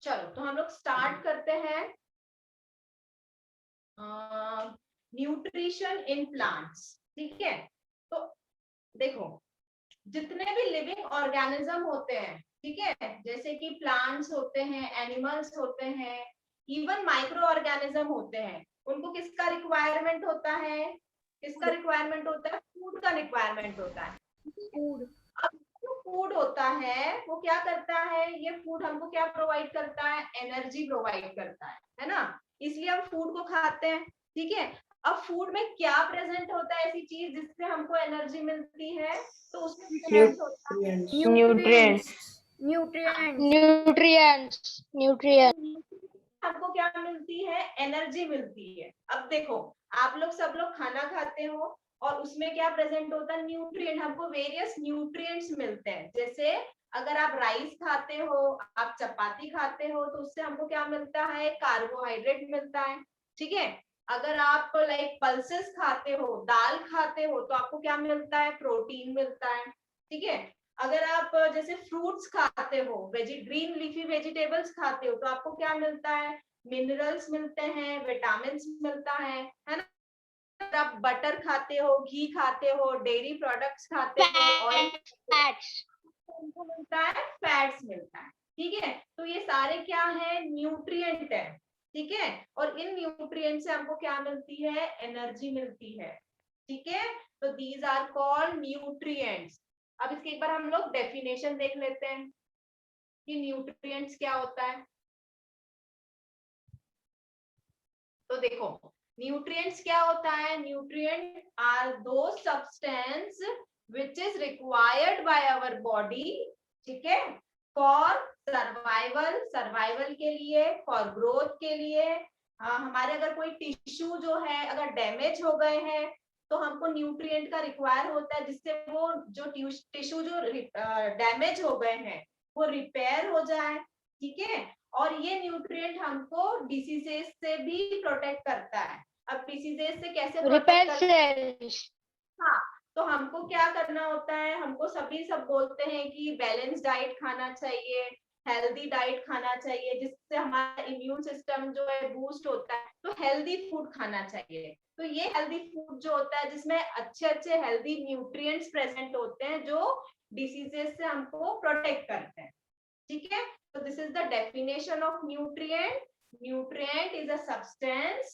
चलो तो हम लोग स्टार्ट करते हैं न्यूट्रिशन इन प्लांट्स। ठीक है, तो देखो जितने भी लिविंग ऑर्गेनिज्म होते हैं, ठीक है, जैसे कि प्लांट्स होते हैं, एनिमल्स होते हैं, इवन माइक्रो ऑर्गेनिज्म होते हैं, उनको किसका रिक्वायरमेंट होता है? किसका रिक्वायरमेंट होता है? फूड का रिक्वायरमेंट होता है। फूड। अब जो फूड होता है वो क्या करता है? ये फूड हमको क्या प्रोवाइड करता है? एनर्जी प्रोवाइड करता है ना? इसलिए हम फूड को खाते हैं। ठीक है, अब फूड में क्या प्रेजेंट होता है ऐसी चीज जिससे हमको एनर्जी मिलती है? तो उसमें प्रेजेंट होता है न्यूट्रिएंट्स। न्यूट्रिएंट्स। न्यूट्रिएंट्स हमको क्या मिलती है? एनर्जी मिलती है। अब देखो आप लोग सब लोग खाना खाते हो और उसमें क्या प्रेजेंट होता है? न्यूट्रिएंट। हमको वेरियस न्यूट्रिएंट्स मिलते हैं। जैसे अगर आप राइस खाते हो, आप चपाती खाते हो, तो उससे हमको क्या मिलता है? कार्बोहाइड्रेट मिलता है। ठीक है, अगर आप लाइक पल्सेस खाते हो, दाल खाते हो, तो आपको क्या मिलता है? प्रोटीन मिलता है। ठीक है, अगर आप जैसे फ्रूट्स खाते हो, ग्रीन लीफी वेजिटेबल्स खाते हो, तो आपको क्या मिलता है? मिनरल्स मिलते हैं, विटामिन मिलता है ना? अगर आप बटर खाते हो, घी खाते हो, डेयरी प्रोडक्ट्स खाते हो, ऑयल उनको मिलता है, फैट्स मिलता है। ठीक है, तो ये सारे क्या है? न्यूट्रिएंट है। ठीक है, और इन न्यूट्रिएंट से हमको क्या मिलती है? एनर्जी मिलती है। ठीक है, तो दीज आर कॉल्ड न्यूट्रिएंट्स। अब इसके एक बार हम लोग डेफिनेशन देख लेते हैं कि न्यूट्रिएंट्स क्या होता है। तो देखो न्यूट्रिएंट्स क्या होता है? Nutrient are the substance which is required by our body, ठीक है, फॉर सर्वाइवल, सर्वाइवल के लिए, फॉर ग्रोथ के लिए। हमारे अगर कोई टिश्यू जो है अगर डैमेज हो गए हैं तो हमको न्यूट्रिएंट का रिक्वायर होता है, जिससे वो जो टिश्यू जो डैमेज हो गए हैं वो रिपेयर हो जाए। ठीक है, और ये न्यूट्रिएंट हमको डिसीजेस से भी प्रोटेक्ट करता है। अब डिसीजेस से कैसे प्रोटेक्ट करता है? हाँ, तो हमको क्या करना होता है? हमको सभी सब बोलते हैं कि बैलेंस डाइट खाना चाहिए, हेल्दी डाइट खाना चाहिए, जिससे हमारा इम्यून सिस्टम जो है बूस्ट होता है। तो हेल्दी फूड खाना चाहिए। तो ये हेल्दी फूड जो होता है जिसमें अच्छे अच्छे हेल्दी न्यूट्रिएंट्स प्रेजेंट होते हैं जो डिसीजेस से हमको प्रोटेक्ट करते हैं। ठीक है, so this is the definition of nutrient. Nutrient is a substance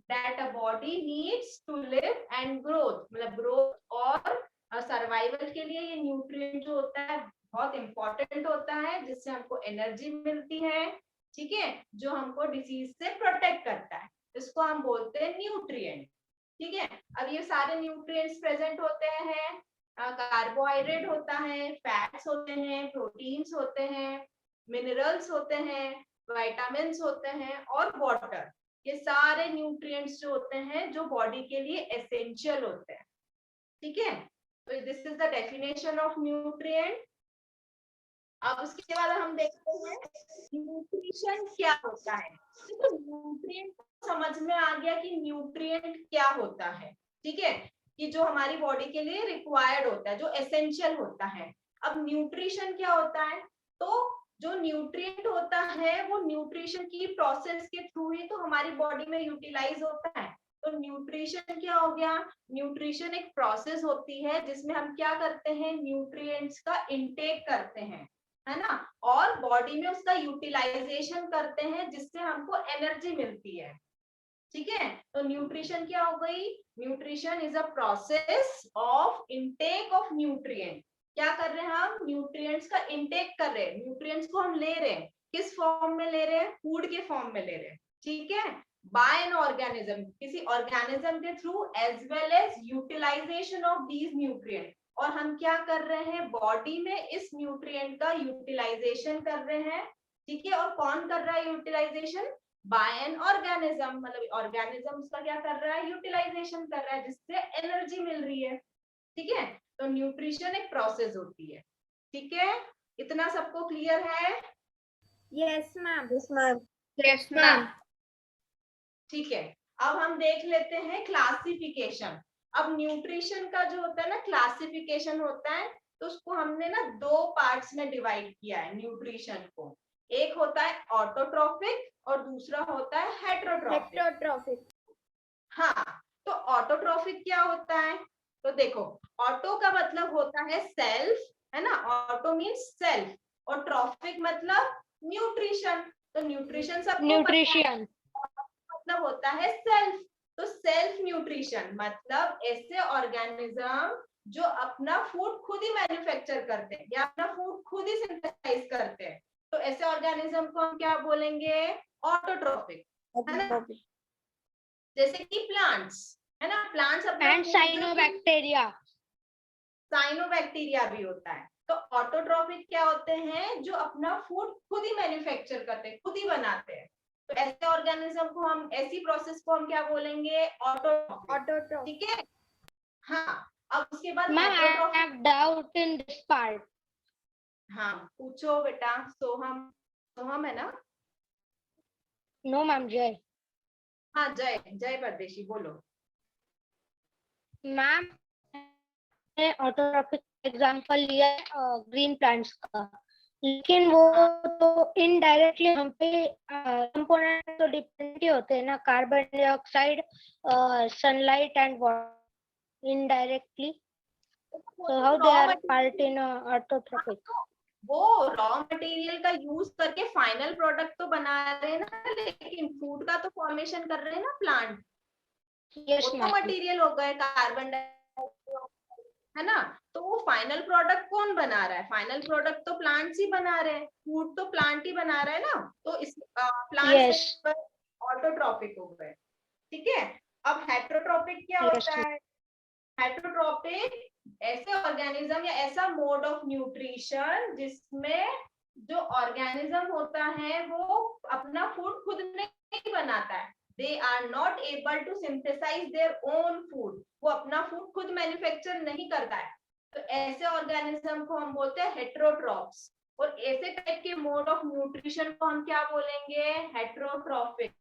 that a body needs to live and growth, मतलब growth और सर्वाइवल के लिए ये न्यूट्रिएंट जो होता है बहुत इंपॉर्टेंट होता है, जिससे हमको एनर्जी मिलती है। ठीक है, जो हमको डिसीज से प्रोटेक्ट करता है, इसको हम बोलते हैं न्यूट्रिएंट। ठीक है, अब ये सारे न्यूट्रिएंट्स प्रेजेंट होते हैं। कार्बोहाइड्रेट होता है, फैट्स होते हैं, प्रोटीन्स होते हैं, मिनरल्स होते हैं, विटामिन्स होते हैं और वाटर। ये सारे न्यूट्रिएंट्स जो होते हैं जो बॉडी के लिए एसेंशियल होते हैं। ठीक है, तो this is the definition of nutrient. अब उसके बाद हम देखते हैं न्यूट्रिशन क्या होता है। तो न्यूट्रिएंट समझ में आ गया कि न्यूट्रिएंट क्या होता है। ठीक है, कि जो हमारी बॉडी के लिए रिक्वायर्ड होता है, जो एसेंशियल होता है। अब न्यूट्रिशन क्या होता है? तो जो न्यूट्रिएंट होता है वो न्यूट्रिशन की प्रोसेस के थ्रू ही तो हमारी बॉडी में यूटिलाइज होता है। तो न्यूट्रिशन क्या हो गया? न्यूट्रिशन एक प्रोसेस होती है जिसमें हम क्या करते हैं? न्यूट्रिएंट्स का इंटेक करते हैं, है ना, और बॉडी में उसका यूटिलाइजेशन करते हैं जिससे हमको एनर्जी मिलती है। ठीक है, तो न्यूट्रिशन क्या हो गई? Nutrition is a process of intake of nutrient. क्या कर रहे हैं हम? न्यूट्रिएंट्स का इनटेक कर रहे हैं, न्यूट्रिएंट्स को हम ले रहे हैं। किस फॉर्म में ले रहे हैं? फूड के फॉर्म में ले रहे हैं। ठीक है, बाय एन ऑर्गेनिज्म, किसी ऑर्गेनिज्म के through, as well as utilization of these nutrient. और हम क्या कर रहे हैं? बॉडी में इस न्यूट्रिएंट का यूटिलाइजेशन कर रहे हैं। ठीक है, और कौन कर रहा है यूटिलाइजेशन? बाय एन ऑर्गेनिज्म, मतलब ऑर्गेनिज्म उसका क्या कर रहा है? यूटिलाइजेशन कर रहा है, जिससे एनर्जी मिल रही है। ठीक है, तो न्यूट्रिशन एक प्रोसेस होती है। ठीक है, इतना सबको क्लियर है? Yes ma'am. Yes ma'am. ठीक है, अब हम देख लेते हैं क्लासिफिकेशन। अब न्यूट्रिशन का जो होता है ना क्लासिफिकेशन होता है, तो उसको हमने ना दो पार्ट्स में डिवाइड किया है न्यूट्रिशन को। एक होता है ऑटोट्रॉफिक और दूसरा होता है हेट्रोट्रॉफिक। Heterotrophic. हाँ, तो ऑटोट्रॉफिक क्या होता है? तो देखो, ऑटो का मतलब होता है सेल्फ, है ना, ऑटो मीन्स सेल्फ, और ट्रॉफिक मतलब न्यूट्रिशन। तो न्यूट्रिशन सबको पता है, Nutrition. मतलब होता है सेल्फ। तो सेल्फ न्यूट्रिशन मतलब ऐसे ऑर्गेनिज्म जो अपना फूड खुद ही मैन्युफैक्चर करते हैं या अपना फूड खुद ही सिंथेसाइज करते हैं, तो ऐसे ऑर्गेनिज्म को हम क्या बोलेंगे? ऑटोट्रॉफिक, है ना। जैसे कि प्लांट्स, है ना, प्लांट्स अपना And food जो cyanobacteria. साइनोबैक्टीरिया भी होता है। तो ऑटोट्रॉफिक क्या होते हैं? जो अपना फूड खुद ही मैन्युफैक्चर करते हैं, खुद ही बनाते हैं। तो ऐसे ऑर्गेनिज्म को हम, ऐसी प्रोसेस को हम क्या बोलेंगे? ऑटोट्रॉफिक। Autotrophic. ठीक है। हाँ, अब उसके बाद Ma'am, I heterotrophic. have doubt in this part. हाँ, पूछो बेटा। सोहम, सोहम है ना? No, ma'am, Jay. हाँ, जय, जय परदेशी, बोलो। मैम ने ऑटोट्रॉफिक एग्जांपल लिया है ग्रीन प्लांट्स का, लेकिन वो तो इनडायरेक्टली हम पे कंपोनेंट तो डिपेंड ही होते हैं ना, carbon dioxide, sunlight and water indirectly, so how they are part in autotrophic. वो रॉ मटेरियल का यूज करके फाइनल प्रोडक्ट तो बना रहे हैं ना, लेकिन फूड का तो फॉर्मेशन कर रहे हैं ना प्लांट। Yes, वो तो ma'am. मटेरियल हो गए, कार्बन डाइऑक्साइड, है ना। तो वो फाइनल प्रोडक्ट कौन बना रहा है? फाइनल प्रोडक्ट तो प्लांट्स ही बना रहे हैं, फूड तो प्लांट ही बना रहा है ना। तो इस Yes. प्लांट्स ऑटोट्रॉपिक हो गए। ठीक है। अब हेट्रोट्रॉपिक क्या Yes, होता है? हेट्रोट्रॉपिक ऐसे ऑर्गेनिज्म या ऐसा मोड ऑफ न्यूट्रिशन जिसमें जो ऑर्गेनिज्म होता है वो अपना फूड खुद नहीं बनाता है। They are not able to synthesize their own food, वो अपना फूड खुद मैन्युफैक्चर नहीं करता है। तो ऐसे ऑर्गेनिज्म को हम बोलते हैं हेट्रोट्रॉप्स। और ऐसे टाइप के मोड ऑफ न्यूट्रिशन को हम क्या बोलेंगे? हेट्रोट्रॉपिक।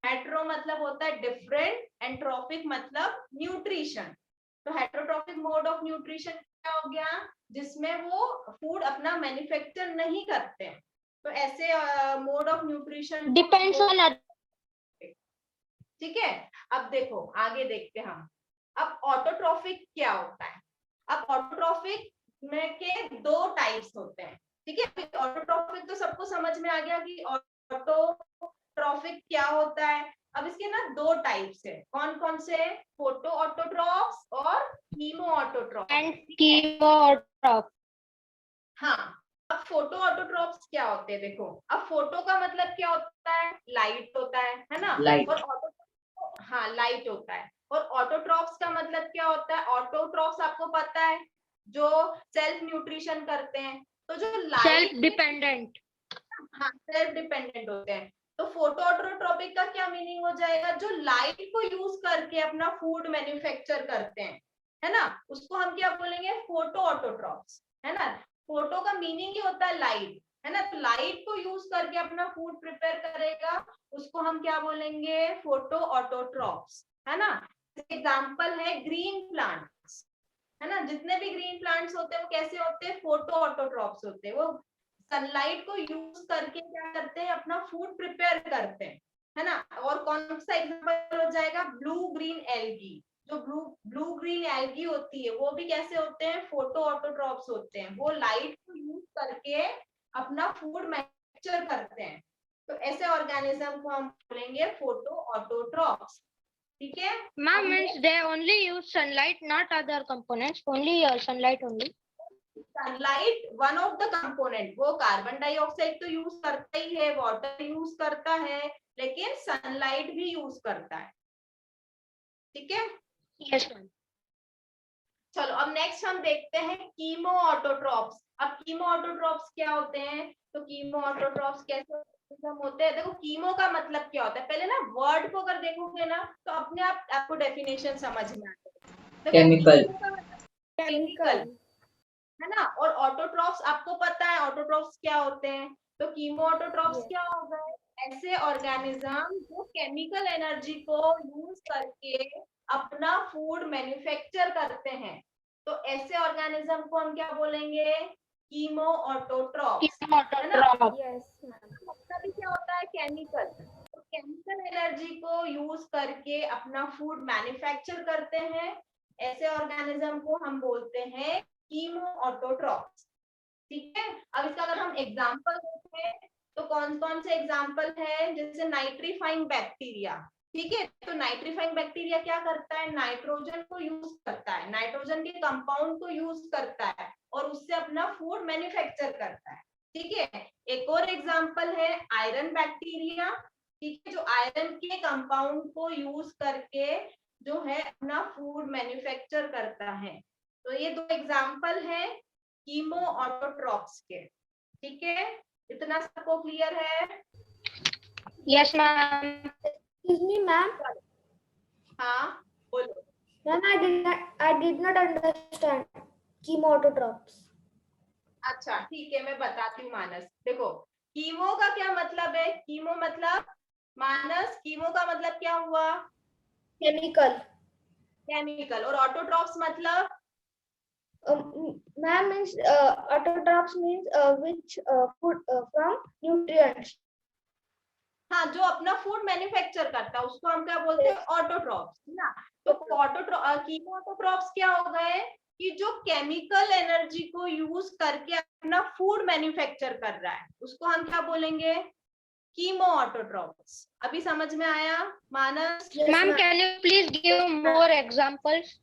हेट्रो मतलब होता है डिफरेंट, एंड ट्रॉपिक मतलब न्यूट्रिशन। तो हेट्रोट्रॉपिक मोड ऑफ न्यूट्रिशन क्या हो गया? जिसमें वो फूड अपना मैन्युफैक्चर नहीं करते हैं। तो ऐसे mode of nutrition Depends on other. ठीक है। अब देखो, आगे देखते हैं हम। अब ऑटोट्रॉफिक क्या होता है? अब ऑटोट्रॉफिक में के दो टाइप्स होते हैं। ठीक है, ऑटोट्रॉफिक तो सबको समझ में आ गया कि ऑटोट्रॉफिक क्या होता है। अब इसके ना दो टाइप्स है। कौन कौन से? फोटो ऑटोट्रॉफ्स और कीमो ऑटोट्रॉफ्स। And chemotroph. हाँ, अब फोटो ऑटोट्रॉफ्स क्या होते हैं? देखो, अब फोटो का मतलब क्या होता है? लाइट होता है ना। लाइट। और ऑटो, हाँ, लाइट होता है। और ऑटोट्रॉफ्स का मतलब क्या होता है? ऑटोट्रॉफ्स आपको पता है, जो सेल्फ न्यूट्रिशन करते हैं। तो जो लाइट, Self dependent. हाँ, सेल्फ डिपेंडेंट होते हैं। तो फोटो ऑटोट्रॉपिक का क्या मीनिंग हो जाएगा? जो लाइट को यूज करके अपना फूड मैन्युफैक्चर करते हैं, है ना, उसको हम क्या बोलेंगे? फोटो ऑटोट्रॉप्स, है ना। फोटो का मीनिंग ही होता है लाइट, है ना। तो लाइट को यूज करके अपना फूड प्रिपेयर करेगा, उसको हम क्या बोलेंगे? फोटो ऑटोट्रॉप्स, है ना। एग्जाम्पल है ग्रीन प्लांट्स, है ना। जितने भी ग्रीन प्लांट्स होते हैं वो कैसे होते हैं? फोटो ऑटोट्रॉप्स होते हैं। वो सनलाइट को यूज करके क्या करते हैं? अपना फूड प्रिपेयर करते हैं, है ना। और कौन सा एग्जांपल हो जाएगा? Blue green algae. जो ब्लू ग्रीन एल्गी होती है वो भी कैसे होते हैं? फोटो ऑटोट्रॉप्स होते हैं। वो लाइट को यूज करके अपना फूड मैन्युफैक्चर करते हैं। तो ऐसे ऑर्गेनिज्म को हम बोलेंगे फोटो ऑटोट्रॉप्स। ठीक है। Ma'am, means they only use sunlight, not other components. Only sunlight only. Sunlight one of the component, वो कार्बन डाइऑक्साइड तो यूज करता ही है, वाटर यूज करता है, लेकिन सनलाइट भी यूज करता है। ठीक है। Yes, ma'am. चलो, अब नेक्स्ट हम देखते हैं कीमो ऑटोट्रॉप्स। अब कीमो ऑटोट्रॉप्स क्या होते हैं? तो कीमो ऑटोट्रॉप्स कैसे होते हैं? देखो, कीमो का मतलब क्या होता है? पहले ना वर्ड को अगर देखोगे ना तो अपने आप आपको डेफिनेशन समझ में आ जाएगा। केमिकल। केमिकल, है ना। और ऑटोट्रॉफ्स आपको पता है ऑटोट्रॉफ्स क्या होते हैं? तो कीमो ऑटोट्रॉफ्स क्या हो गए? ऐसे ऑर्गेनिज्म जो केमिकल एनर्जी को यूज करके अपना फूड मैन्युफैक्चर करते हैं। तो ऐसे ऑर्गेनिज्म को हम क्या बोलेंगे? कीमो ऑटोट्रॉप्स, है ना? Autotroph. Yes, ma'am. उसका भी क्या होता है, केमिकल। तो केमिकल एनर्जी को यूज करके अपना फूड मैन्युफैक्चर करते हैं, ऐसे ऑर्गेनिज्म को हम बोलते हैं कीमो ऑटोट्रॉप्स। ठीक है, अब इसका अगर हम एग्जांपल देखें तो कौन कौन से एग्जांपल है, जैसे नाइट्रीफाइंग बैक्टीरिया। ठीक है, तो नाइट्रीफाइंग बैक्टीरिया क्या करता है, नाइट्रोजन को यूज करता है, नाइट्रोजन के कंपाउंड को यूज करता है और उससे अपना फूड मैन्युफैक्चर करता है। ठीक है, एक और एग्जांपल है आयरन बैक्टीरिया। ठीक है, जो आयरन के कंपाउंड को यूज करके जो है अपना फूड मैन्युफैक्चर करता है। तो ये दो एग्जांपल है कीमो ऑटोट्रॉप्स के। ठीक है, इतना सबको क्लियर है? Yes, ma'am. Excuse me, ma'am. हाँ बोलो। Ma'am, I did not understand chemototropes. अच्छा ठीक है, मैं बताती हूँ मानस। देखो, कीमो का क्या मतलब है, कीमो मतलब मानस, कीमो का मतलब क्या हुआ, Chemical. केमिकल, और ऑटोट्रॉप्स मतलब Ma'am means autotrophs means which food from nutrients. हाँ, जो अपना फूड मैन्युफैक्चर करता है उसको हम क्या बोलते हैं, ऑटोट्रॉप्स, है ना? तो कीमो ऑटोट्रॉप्स क्या हो गए कि जो केमिकल एनर्जी को यूज करके अपना फूड मैन्युफैक्चर कर रहा है उसको हम क्या बोलेंगे, कीमो ऑटोट्रॉप्स। अभी समझ में आया मानस? Yes, Ma'am, ma'am. can you please give more examples?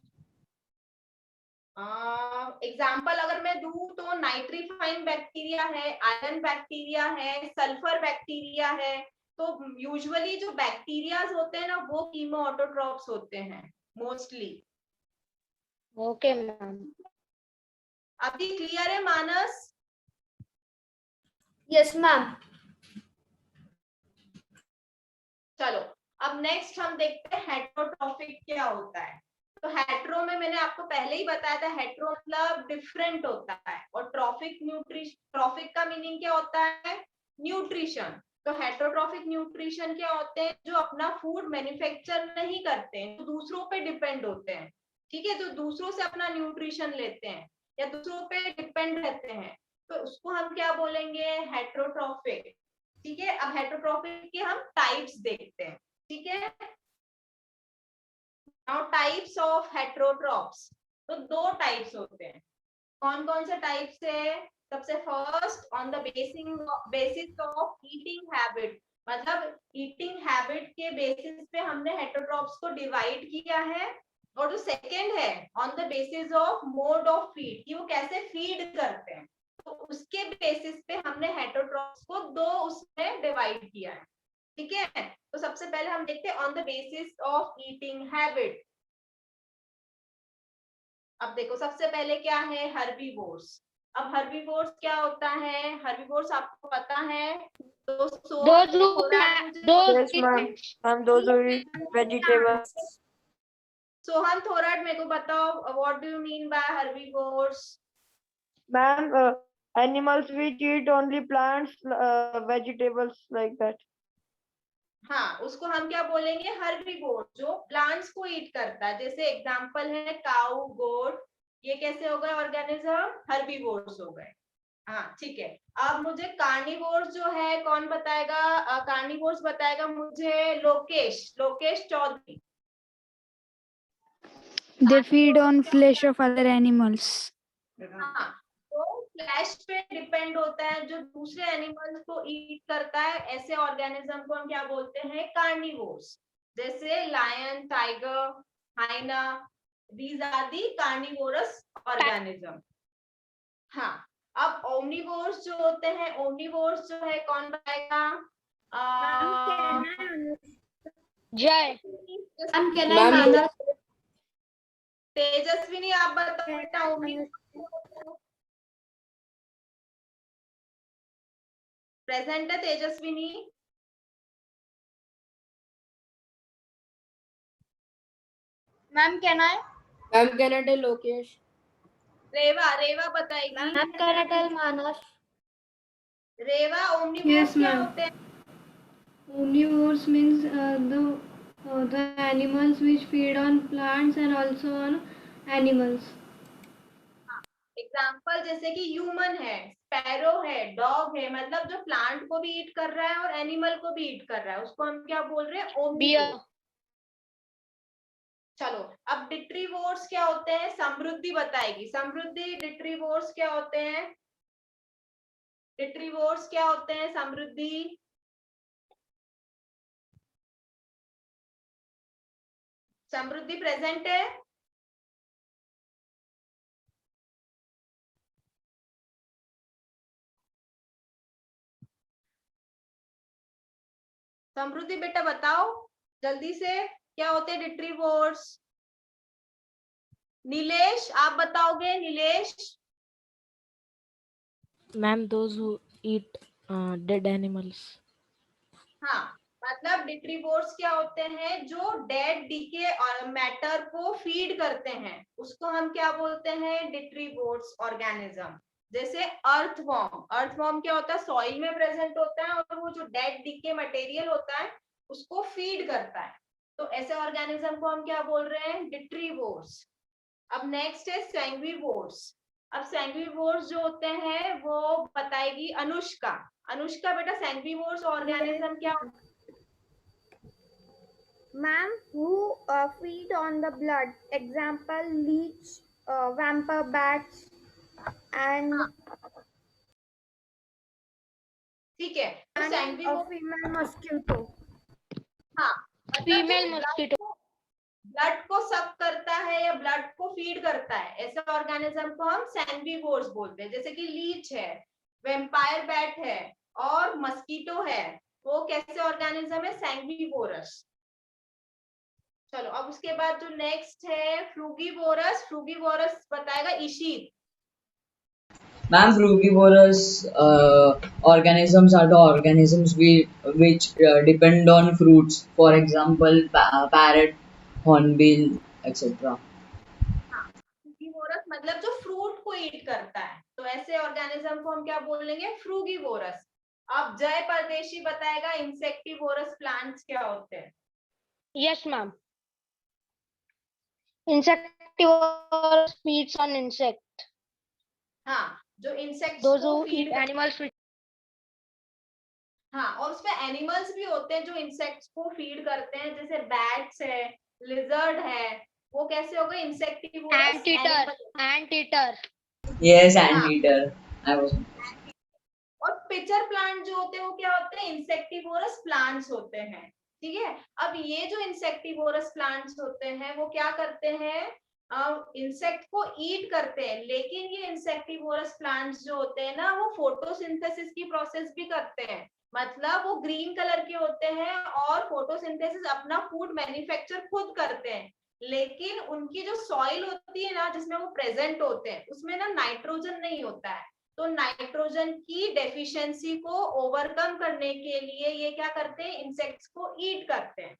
Example अगर मैं दूं तो नाइट्रीफाइंग बैक्टीरिया है, आयरन बैक्टीरिया है, सल्फर बैक्टीरिया है। तो यूजुअली जो बैक्टीरियाज होते हैं ना वो कीमो ऑटोट्रॉप्स होते हैं मोस्टली। Okay, ma'am. अभी क्लियर है मानस? Yes, ma'am. चलो, अब नेक्स्ट हम देखते हैं हेटेरोट्रॉफिक क्या होता है। तो हेटेरो में मैंने आपको पहले ही बताया था, हेटेरो मतलब डिफरेंट होता है, और ट्रॉफिक का मीनिंग क्या होता है, न्यूट्रिशन। तो हेटेरोट्रॉफिक न्यूट्रिशन क्या होते हैं, जो अपना फूड मैन्युफैक्चर नहीं करते हैं, तो दूसरों पे डिपेंड होते हैं। ठीक है, जो दूसरों से अपना न्यूट्रिशन लेते हैं या दूसरों पे डिपेंड रहते हैं, तो उसको हम क्या बोलेंगे, हेटेरोट्रॉफिक। ठीक है, अब हेटेरोट्रॉफिक के हम टाइप्स देखते हैं। ठीक है, नाउ टाइप्स ऑफ हेटेरोट्रॉप्स। तो दो टाइप्स होते हैं, कौन कौन से टाइप्स है, सबसे first on the basis of eating habit, मतलब ईटिंग हैबिट के बेसिस पे हमने हेटेरोट्रॉप्स को डिवाइड किया है। और जो सेकंड है on the basis of mode of feed, कि वो कैसे फीड करते हैं, तो उसके बेसिस पे हमने हेटेरोट्रॉप्स को दो उसमें डिवाइड किया है। ठीक है, तो सबसे पहले हम देखते हैं on the basis of eating habit. अब देखो, सबसे पहले क्या है, हर्बीवोर्स। अब हर्बीवोर्स क्या होता है, हर्बीवोर्स आपको पता है, तो Those who plant, those Yes, ma'am. Those are vegetables. Sohan Thorat मेरे को बताओ, what do you mean by herbivores? Ma'am, animals which eat only plants, vegetables like that. हाँ, उसको हम क्या बोलेंगे, हर्बीवोर, जो प्लांट्स को ईट करता है। जैसे एग्जांपल है काऊ, गोट, ये कैसे हो गए ऑर्गेनिज्म, हर्बीवोर्स हो गए। हाँ ठीक है, अब मुझे कार्निवोर्स जो है कौन बताएगा, कार्निवोर्स बताएगा मुझे Lokesh, Lokesh Chaudhary. They feed on flesh of other animals. हाँ, तो फ्लैश पे डिपेंड होता है, जो दूसरे एनिमल्स को ईट करता है, ऐसे ऑर्गेनिज्म को हम क्या बोलते हैं, कार्निवोर्स। जैसे lion, tiger, hyena, these are the carnivorous organism. हाँ, अब ओमनिवोर्स जो होते हैं, ओमनिवोर्स जो है कौन बताएगा, Jai. Ma'am, can I manage? Tejaswini आप बताओ बेटा, प्रेजेंट है Tejaswini? Ma'am, can I? Ma'am, can I tell Lokesh? रेवा, रेवा बताएगी। Ma'am, can I tell Manas? Reva, omnivores Yes, क्या ma'am. होते हैं? Omnivores means the animals which feed on plants and also on animals. Example जैसे कि ह्यूमन है, sparrow है, dog है, मतलब जो प्लांट को भी ईट कर रहा है और एनिमल को भी ईट कर रहा है, उसको हम क्या बोल रहे हैं? ओमनिवोर। बियर। चलो अब डिट्रीवोर्स क्या होते हैं, समृद्धि बताएगी। समृद्धि, डिट्रीवोर्स क्या होते हैं? डिट्रीवोर्स क्या होते हैं? समृद्धि, समृद्धि प्रेजेंट है? समृद्धि बेटा बताओ जल्दी से, क्या होते हैं डिट्रीवोर्स? नीलेश आप बताओगे? Nilesh. Ma'am, those who eat dead animals. हाँ, मतलब डिट्रीवोर्स क्या होते हैं? जो डेड डीके और मैटर को फीड करते हैं, उसको हम क्या बोलते हैं? डिट्रीवोर्स ऑर्गेनिज्म। जैसे अर्थवॉर्म, अर्थवॉर्म क्या होता है? सॉइल में प्रेजेंट होता है और वो जो डेड डीके मटेरियल होता है उसको फीड करता है। तो ऐसे ऑर्गेनिज्म को हम क्या बोल रहे हैं? डिट्रीवोर्स। अब नेक्स्ट है सैंग्विवोर्स। अब सैंग्विवोर्स जो होते हैं वो बताएगी अनुष्का। अनुष्का बेटा, सैंग्विवोर्स ऑर्गेनिज्म क्या होता है? Ma'am, who feed on the blood. Example, leech, vampire bats, and ठीक है, तो a सैंग्विवोर्स, female mosquito. हाँ, मतलब फीमेल जो मस्कीटो। ब्लड को सक करता है या ब्लड को फीड करता है, ऐसे ऑर्गेनिज्म को हम सैंग्विवोर्स बोलते हैं। जैसे कि लीच है, वेम्पायर बैट है और मस्कीटो है, वो कैसे ऑर्गेनिज्म है? सैंग्विवोरस। चलो अब उसके बाद जो नेक्स्ट है फ्रूगीवोरस। फ्रूगीवोरस बताएगा ईशित। Ma'am, frugivorous organisms are the organisms which depend on fruits. For example, parrot, hornbill, etc. हाँ, फ्रूगीवोरस मतलब जो फ्रूट को ईट करता है, तो ऐसे ऑर्गेनिज्म को हम क्या बोलेंगे? फ्रूगीवोरस। अब जय परदेशी बताएगा इंसेक्टिवोरस प्लांट्स क्या होते हैं। Yes ma'am. Insectivorous feeds on insect. हाँ, जो इंसेक्ट्स Those को who feed eat animals which हाँ, और उसमें एनिमल्स भी होते हैं जो इंसेक्ट्स को फीड करते हैं, जैसे बैट्स है, लिजर्ड है, वो कैसे हो गए? Insectivorous anteater, animal. anteater. Yes, हाँ, anteater. I was. और पिचर प्लांट जो होते हैं वो क्या होते हैं? इंसेक्टिवोरस प्लांट्स होते हैं। ठीक है, अब ये जो इंसेक्टिवोरस प्लांट्स होते हैं वो क्या करते हैं? इंसेक्ट को ईट करते हैं, लेकिन ये इंसेक्टिवोरस प्लांट्स जो होते हैं ना, वो फोटोसिंथेसिस की प्रोसेस भी करते हैं। मतलब वो ग्रीन कलर के होते हैं और फोटोसिंथेसिस अपना फूड मैन्युफैक्चर खुद करते हैं, लेकिन उनकी जो सॉइल होती है ना जिसमें वो प्रेजेंट होते हैं, उसमें ना नाइट्रोजन नहीं होता है। तो नाइट्रोजन की डेफिशिएंसी को ओवरकम करने के लिए ये क्या करते हैं? इंसेक्ट्स को ईट करते हैं।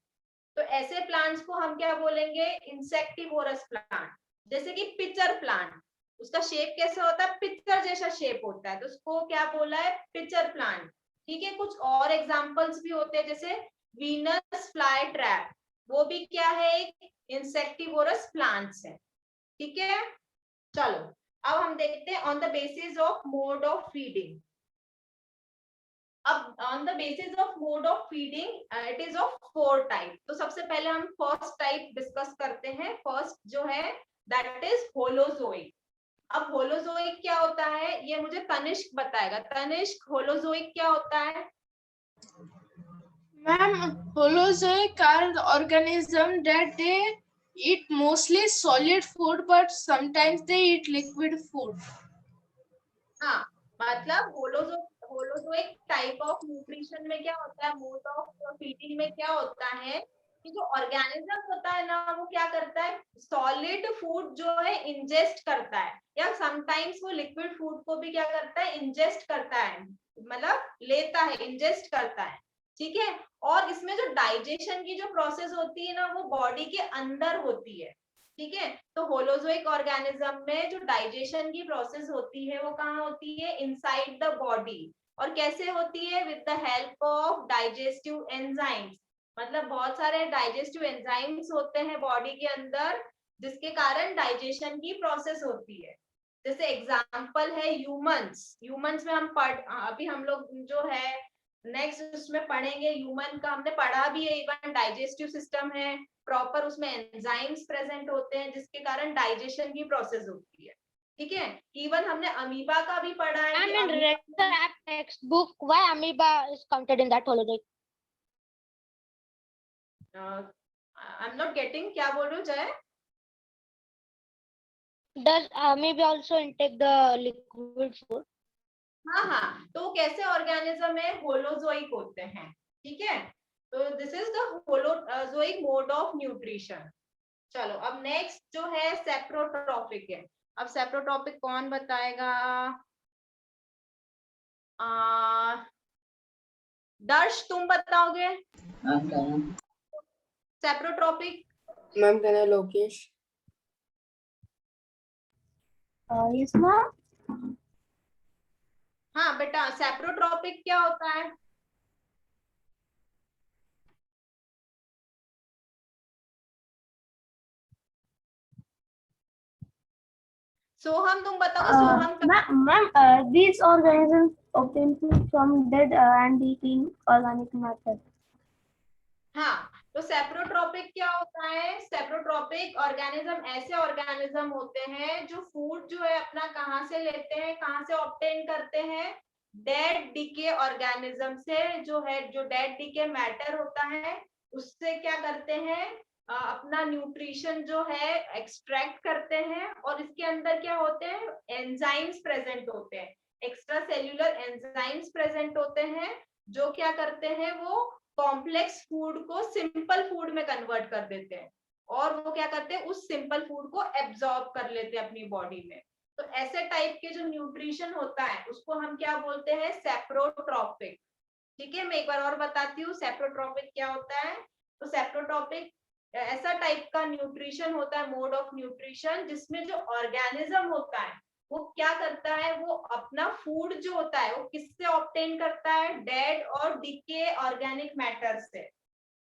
तो ऐसे प्लांट्स को हम क्या बोलेंगे? Insectivorous plant. जैसे कि पिचर प्लांट, उसका शेप कैसा होता है? पिचर जैसा शेप होता है, तो उसको क्या बोला है? Pitcher plant. ठीक है, कुछ और एग्जांपल्स भी होते हैं, जैसे वीनस फ्लाई ट्रैप, वो भी क्या है? एक इंसेक्टिवोरस प्लांट्स है। ठीक है, चलो अब हम देखते हैं on the basis of mode of feeding. अब on the basis of mode of feeding it is of 4 type. तो सबसे पहले हम फर्स्ट टाइप डिस्कस करते हैं। फर्स्ट जो है दैट इज होलोजोइक। अब होलोजोइक क्या होता है ये मुझे तनिष्क बताएगा। तनिष्क, होलोजोइक क्या होता है? Ma'am, holozoic are the organism that they eat mostly solid food, but sometimes they eat liquid food. हाँ, मतलब होलोजोइक टाइप ऑफ न्यूट्रिशन में क्या होता है? मोड ऑफ फीडिंग में क्या होता है कि जो ऑर्गेनिज्म होता है ना वो क्या करता है? सॉलिड फूड जो है इंजेस्ट करता है, या समटाइम्स वो लिक्विड फूड को भी क्या करता है? इंजेस्ट करता है, मतलब लेता है, इंजेस्ट करता है। ठीक है, और इसमें जो डाइजेशन की जो प्रोसेस होती है ना वो बॉडी के अंदर होती है। ठीक है, तो होलोजोइक ऑर्गेनिज्म में जो डाइजेशन की प्रोसेस होती है वो कहाँ होती है? Inside the body. और कैसे होती है? With the help of digestive enzymes. मतलब बहुत सारे डाइजेस्टिव एंजाइम्स होते हैं बॉडी के अंदर, जिसके कारण डाइजेशन की प्रोसेस होती है। जैसे एग्जाम्पल है ह्यूमंस में अभी हम लोग जो है नेक्स्ट उसमें पढ़ेंगे। ह्यूमन का हमने पढ़ा भी है, इवन डाइजेस्टिव सिस्टम है प्रॉपर, उसमें एंजाइम्स प्रेजेंट होते हैं जिसके कारण डाइजेशन की प्रोसेस होती है। ठीक है, इवन हमने अमीबा का भी पढ़ा है कि I'm in read the app textbook. Why amoeba is counted in that holodeck? I am not getting, क्या बोल रहे हो जय? Does amoeba also intake the liquid food? हाँ, तो कैसे ऑर्गेनिज्म है, होलोजोइक होते हैं। ठीक है, तो this is the holozoic mode of nutrition. चलो अब नेक्स्ट जो है सेप्रोट्रॉपिक है। अब सेप्रोट्रॉपिक कौन बताएगा? दर्श तुम बताओगे मैम कहना। सेप्रोट्रॉपिक? मैम कहना लोकेश। Yes, ma'am. हाँ बेटा, सेप्रोट्रॉपिक क्या होता है? सोहम तुम बताओगे। सोहम का Ma'am, these organisms obtain food from dead and decaying organic matter. हाँ, तो सेप्रोट्रॉपिक क्या होता है? सेप्रोट्रॉपिक ऑर्गेनिज्म ऐसे ऑर्गेनिज्म होते हैं जो फूड जो है अपना कहाँ से लेते हैं, कहाँ से ऑब्टेन करते हैं? डेड डिके ऑर्गेनिज्म से, जो है जो डेड डिके मैटर होता है उससे क्या करते हैं? अपना न्यूट्रिशन जो है एक्सट्रैक्ट करते हैं, और इसके अंदर क्या होते हैं? एंजाइम्स प्रेजेंट होते हैं, एक्स्ट्रा सेल्यूलर एंजाइम्स प्रेजेंट होते हैं, जो क्या करते हैं? वो कॉम्प्लेक्स फूड को सिंपल फूड में कन्वर्ट कर देते हैं, और वो क्या करते हैं? उस सिंपल फूड को एब्जॉर्ब कर लेते हैं अपनी बॉडी में। तो ऐसे टाइप के जो न्यूट्रिशन होता है उसको हम क्या बोलते हैं? सेप्रोट्रॉपिक। ठीक है, मैं एक बार और बताती हूँ सेप्रोट्रॉपिक क्या होता है। तो सेप्रोट्रॉपिक ऐसा टाइप का न्यूट्रिशन होता है, मोड ऑफ न्यूट्रिशन, जिसमें जो ऑर्गेनिज्म होता है वो क्या करता है? वो अपना फूड जो होता है वो किससे ऑब्टेन करता है? डेड और डिके ऑर्गेनिक मैटर से।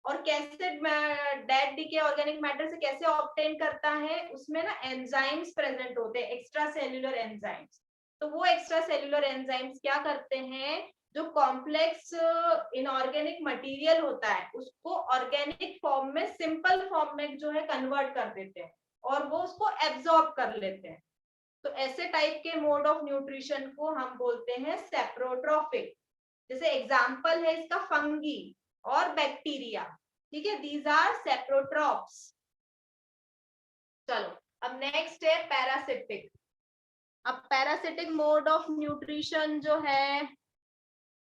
और कैसे डेड डिके ऑर्गेनिक मैटर से कैसे ऑब्टेन करता है? उसमें ना एंजाइम्स प्रेजेंट होते हैं, एक्स्ट्रा सेल्यूलर एंजाइम्स। तो वो एक्स्ट्रा सेल्यूलर एंजाइम्स क्या करते हैं? जो कॉम्प्लेक्स इनऑर्गेनिक मटेरियल होता है उसको ऑर्गेनिक फॉर्म में, सिंपल फॉर्म में जो है कन्वर्ट कर देते हैं, और वो उसको एब्जॉर्ब कर लेते हैं। तो ऐसे टाइप के मोड ऑफ न्यूट्रिशन को हम बोलते हैं सेप्रोट्रॉपिक। जैसे एग्जांपल है इसका फंगी और बैक्टीरिया। ठीक है, दीज आर सेप्रोट्रॉप्स। चलो अब नेक्स्ट है पैरासिटिक। अब पैरासिटिक मोड ऑफ न्यूट्रिशन जो है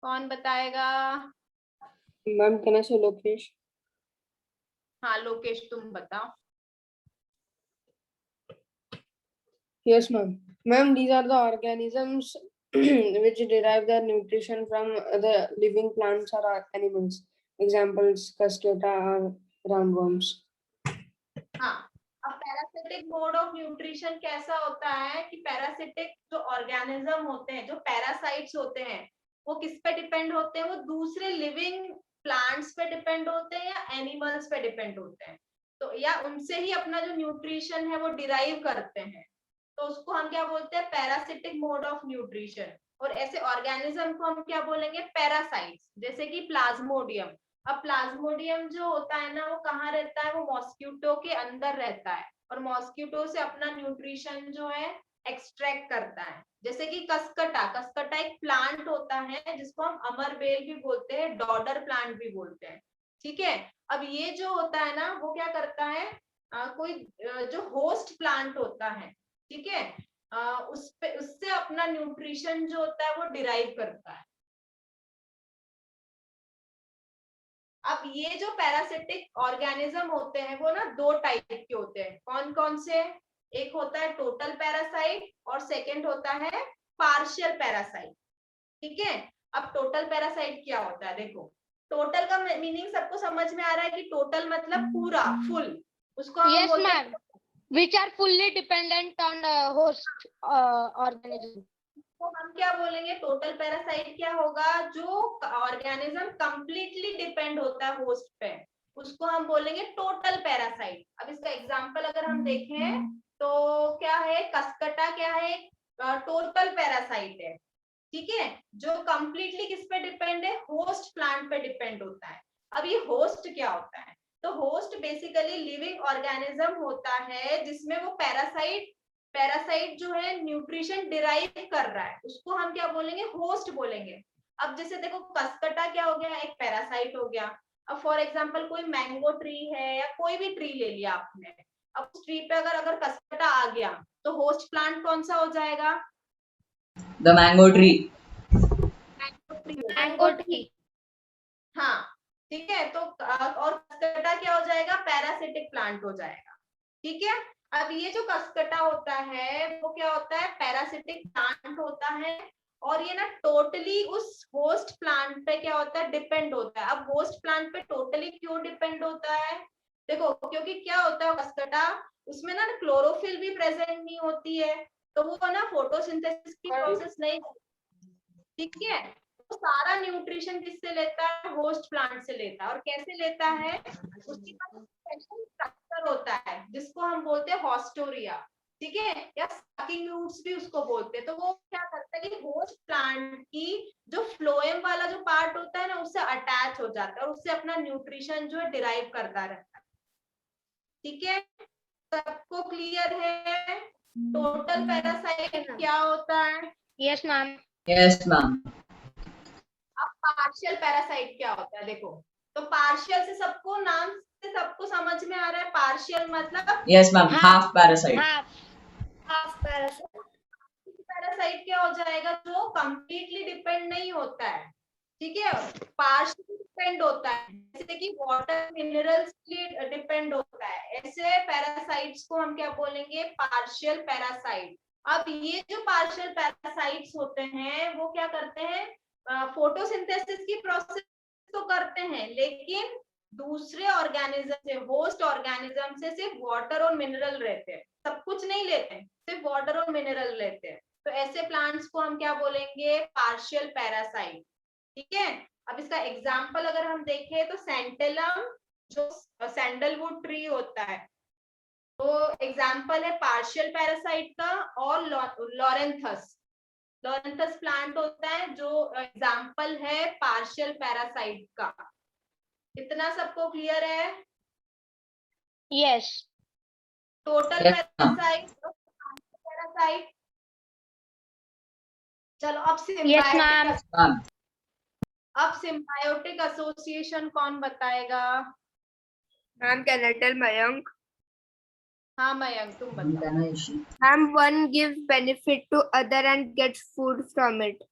कौन बताएगा? मैम कहना से लोकेश। हाँ लोकेश तुम बताओ। Yes, ma'am. Ma'am, these are the organisms which derive their nutrition from the living plants or animals. Examples, Cuscata or roundworms. हाँ, अब पैरासिटिक मोड ऑफ न्यूट्रिशन कैसा होता है कि पैरासिटिक जो ऑर्गेनिज्म होते हैं, जो पैरासाइट्स होते हैं, वो किस पे डिपेंड होते हैं? वो दूसरे लिविंग प्लांट्स पे डिपेंड होते हैं या एनिमल्स पे डिपेंड होते हैं, तो या उनसे ही अपना जो न्यूट्रिशन है वो डिराइव करते हैं। तो उसको हम क्या बोलते हैं? Parasitic mode of nutrition. और ऐसे ऑर्गेनिज्म को हम क्या बोलेंगे? पैरासाइट्स। जैसे कि प्लाज्मोडियम। अब प्लाज्मोडियम जो होता है ना, वो कहाँ रहता है? वो मॉस्किटो के अंदर रहता है, और मॉस्किटो से अपना न्यूट्रिशन जो है एक्सट्रैक्ट करता है। जैसे कि कसकटा एक प्लांट होता है जिसको हम अमरबेल भी बोलते हैं, डॉडर प्लांट भी बोलते हैं। ठीक है, अब ये जो होता है ना, वो क्या करता है? कोई जो होस्ट प्लांट होता है, ठीक है, उससे अपना न्यूट्रिशन जो होता है वो डिराइव करता है। अब ये जो पैरासिटिक ऑर्गेनिज्म होते हैं वो ना दो टाइप के होते हैं। कौन कौन से? एक होता है टोटल पैरासाइट, और सेकंड होता है पार्शियल पैरासाइट। ठीक है, अब टोटल पैरासाइट क्या होता है? देखो, टोटल का मीनिंग सबको समझ में आ रहा है कि टोटल मतलब पूरा, फुल। उसको हम Yes, बोलते हैं, ma'am. Which are fully dependent on host organism. तो हम क्या बोलेंगे? टोटल पैरासाइट क्या होगा? जो ऑर्गेनिज्म कंप्लीटली डिपेंड होता है होस्ट पे, उसको हम बोलेंगे टोटल पैरासाइट। अब इसका एग्जांपल अगर हम देखें तो क्या है? कसकटा क्या है? टोटल पैरासाइट है, ठीक है, जो कंप्लीटली किस पे डिपेंड है, होस्ट प्लांट पे डिपेंड होता है। अब ये होस्ट क्या होता है, तो होस्ट बेसिकली लिविंग ऑर्गेनिज्म होता है जिसमें वो पैरासाइट जो है न्यूट्रिशन डिराइव कर रहा है, उसको हम क्या बोलेंगे, होस्ट बोलेंगे। अब जैसे देखो कसकटा क्या हो गया, एक पैरासाइट हो गया। अब फॉर एग्जांपल कोई मैंगो ट्री है या कोई भी ट्री ले लिया आपने, अब उस ट्री पे अगर कसकटा आ गया तो होस्ट प्लांट कौन सा हो जाएगा, The mango tree. Mango tree. हाँ ठीक है, तो और कसकटा क्या हो जाएगा, पैरासिटिक प्लांट हो जाएगा, ठीक है। अब ये जो कसकटा होता है वो क्या होता है, पैरासिटिक प्लांट होता है, और ये ना टोटली उस होस्ट प्लांट पे क्या होता है, डिपेंड होता है। अब होस्ट प्लांट पे टोटली क्यों डिपेंड होता है, देखो क्योंकि क्या होता है कसकटा, उसमें ना क्लोरोफिल भी प्रेजेंट नहीं होती है, तो वो ना फोटोसिंथेसिस की प्रोसेस नहीं, ठीक है। तो सारा न्यूट्रिशन किससे लेता है, होस्ट प्लांट से लेता है। और कैसे लेता है, उसके पास स्पेशल स्ट्रक्चर होता है जिसको हम बोलते हैं हॉस्टोरिया, ठीक है, या सकिंग रूट्स भी उसको बोलते हैं। तो वो क्या करता है कि होस्ट प्लांट की जो फ्लोएम वाला जो पार्ट होता है ना, उससे अटैच हो जाता है और उससे अपना न्यूट्रिशन जो है डिराइव करता रहता है, ठीक है। सबको क्लियर है, टोटल पैरासाइट क्या होता है, यस मैम। Yes, ma'am. अब पार्शियल पैरासाइट क्या होता है, देखो तो पार्शियल से सबको नाम से सबको समझ में आ रहा है, पार्शियल मतलब Yes, ma'am. Half parasite. Half parasite. Parasite क्या हो जाएगा, जो कंप्लीटली डिपेंड नहीं होता है, ठीक है, पार्शियल डिपेंड होता है, जैसे कि वाटर मिनरल्स के डिपेंड होता है, ऐसे पैरासाइट्स को हम क्या बोलेंगे, पार्शियल पैरासाइट। अब ये जो पार्शियल पैरासाइट्स होते हैं वो क्या करते हैं, फोटोसिंथेसिस की प्रोसेस तो करते हैं, लेकिन दूसरे ऑर्गेनिज्म से, होस्ट ऑर्गेनिज्म से सिर्फ वाटर और मिनरल रहते हैं, सब कुछ नहीं लेते, सिर्फ वाटर और मिनरल लेते हैं। तो ऐसे प्लांट्स को हम क्या बोलेंगे, पार्शियल पैरासाइट, ठीक है। अब इसका एग्जाम्पल अगर हम देखें तो सेंटेलम, जो सैंडलवुड ट्री होता है, तो एग्जाम्पल है पार्शियल पैरासाइट का, और लॉरेंथस प्लांट होता है जो एग्जाम्पल है पार्शियल पैरासाइट का। इतना सबको क्लियर है, yes. Total Yes, ma'am. Parasite. चलो अब यस मैम। Ma'am. अब सिम्बायोटिक एसोसिएशन कौन बताएगा, Ma'am, can I tell Mayank? हाँ मयंक तुम बताओ। Tanaishi. Ma'am, one gives benefit to other and gets food from it.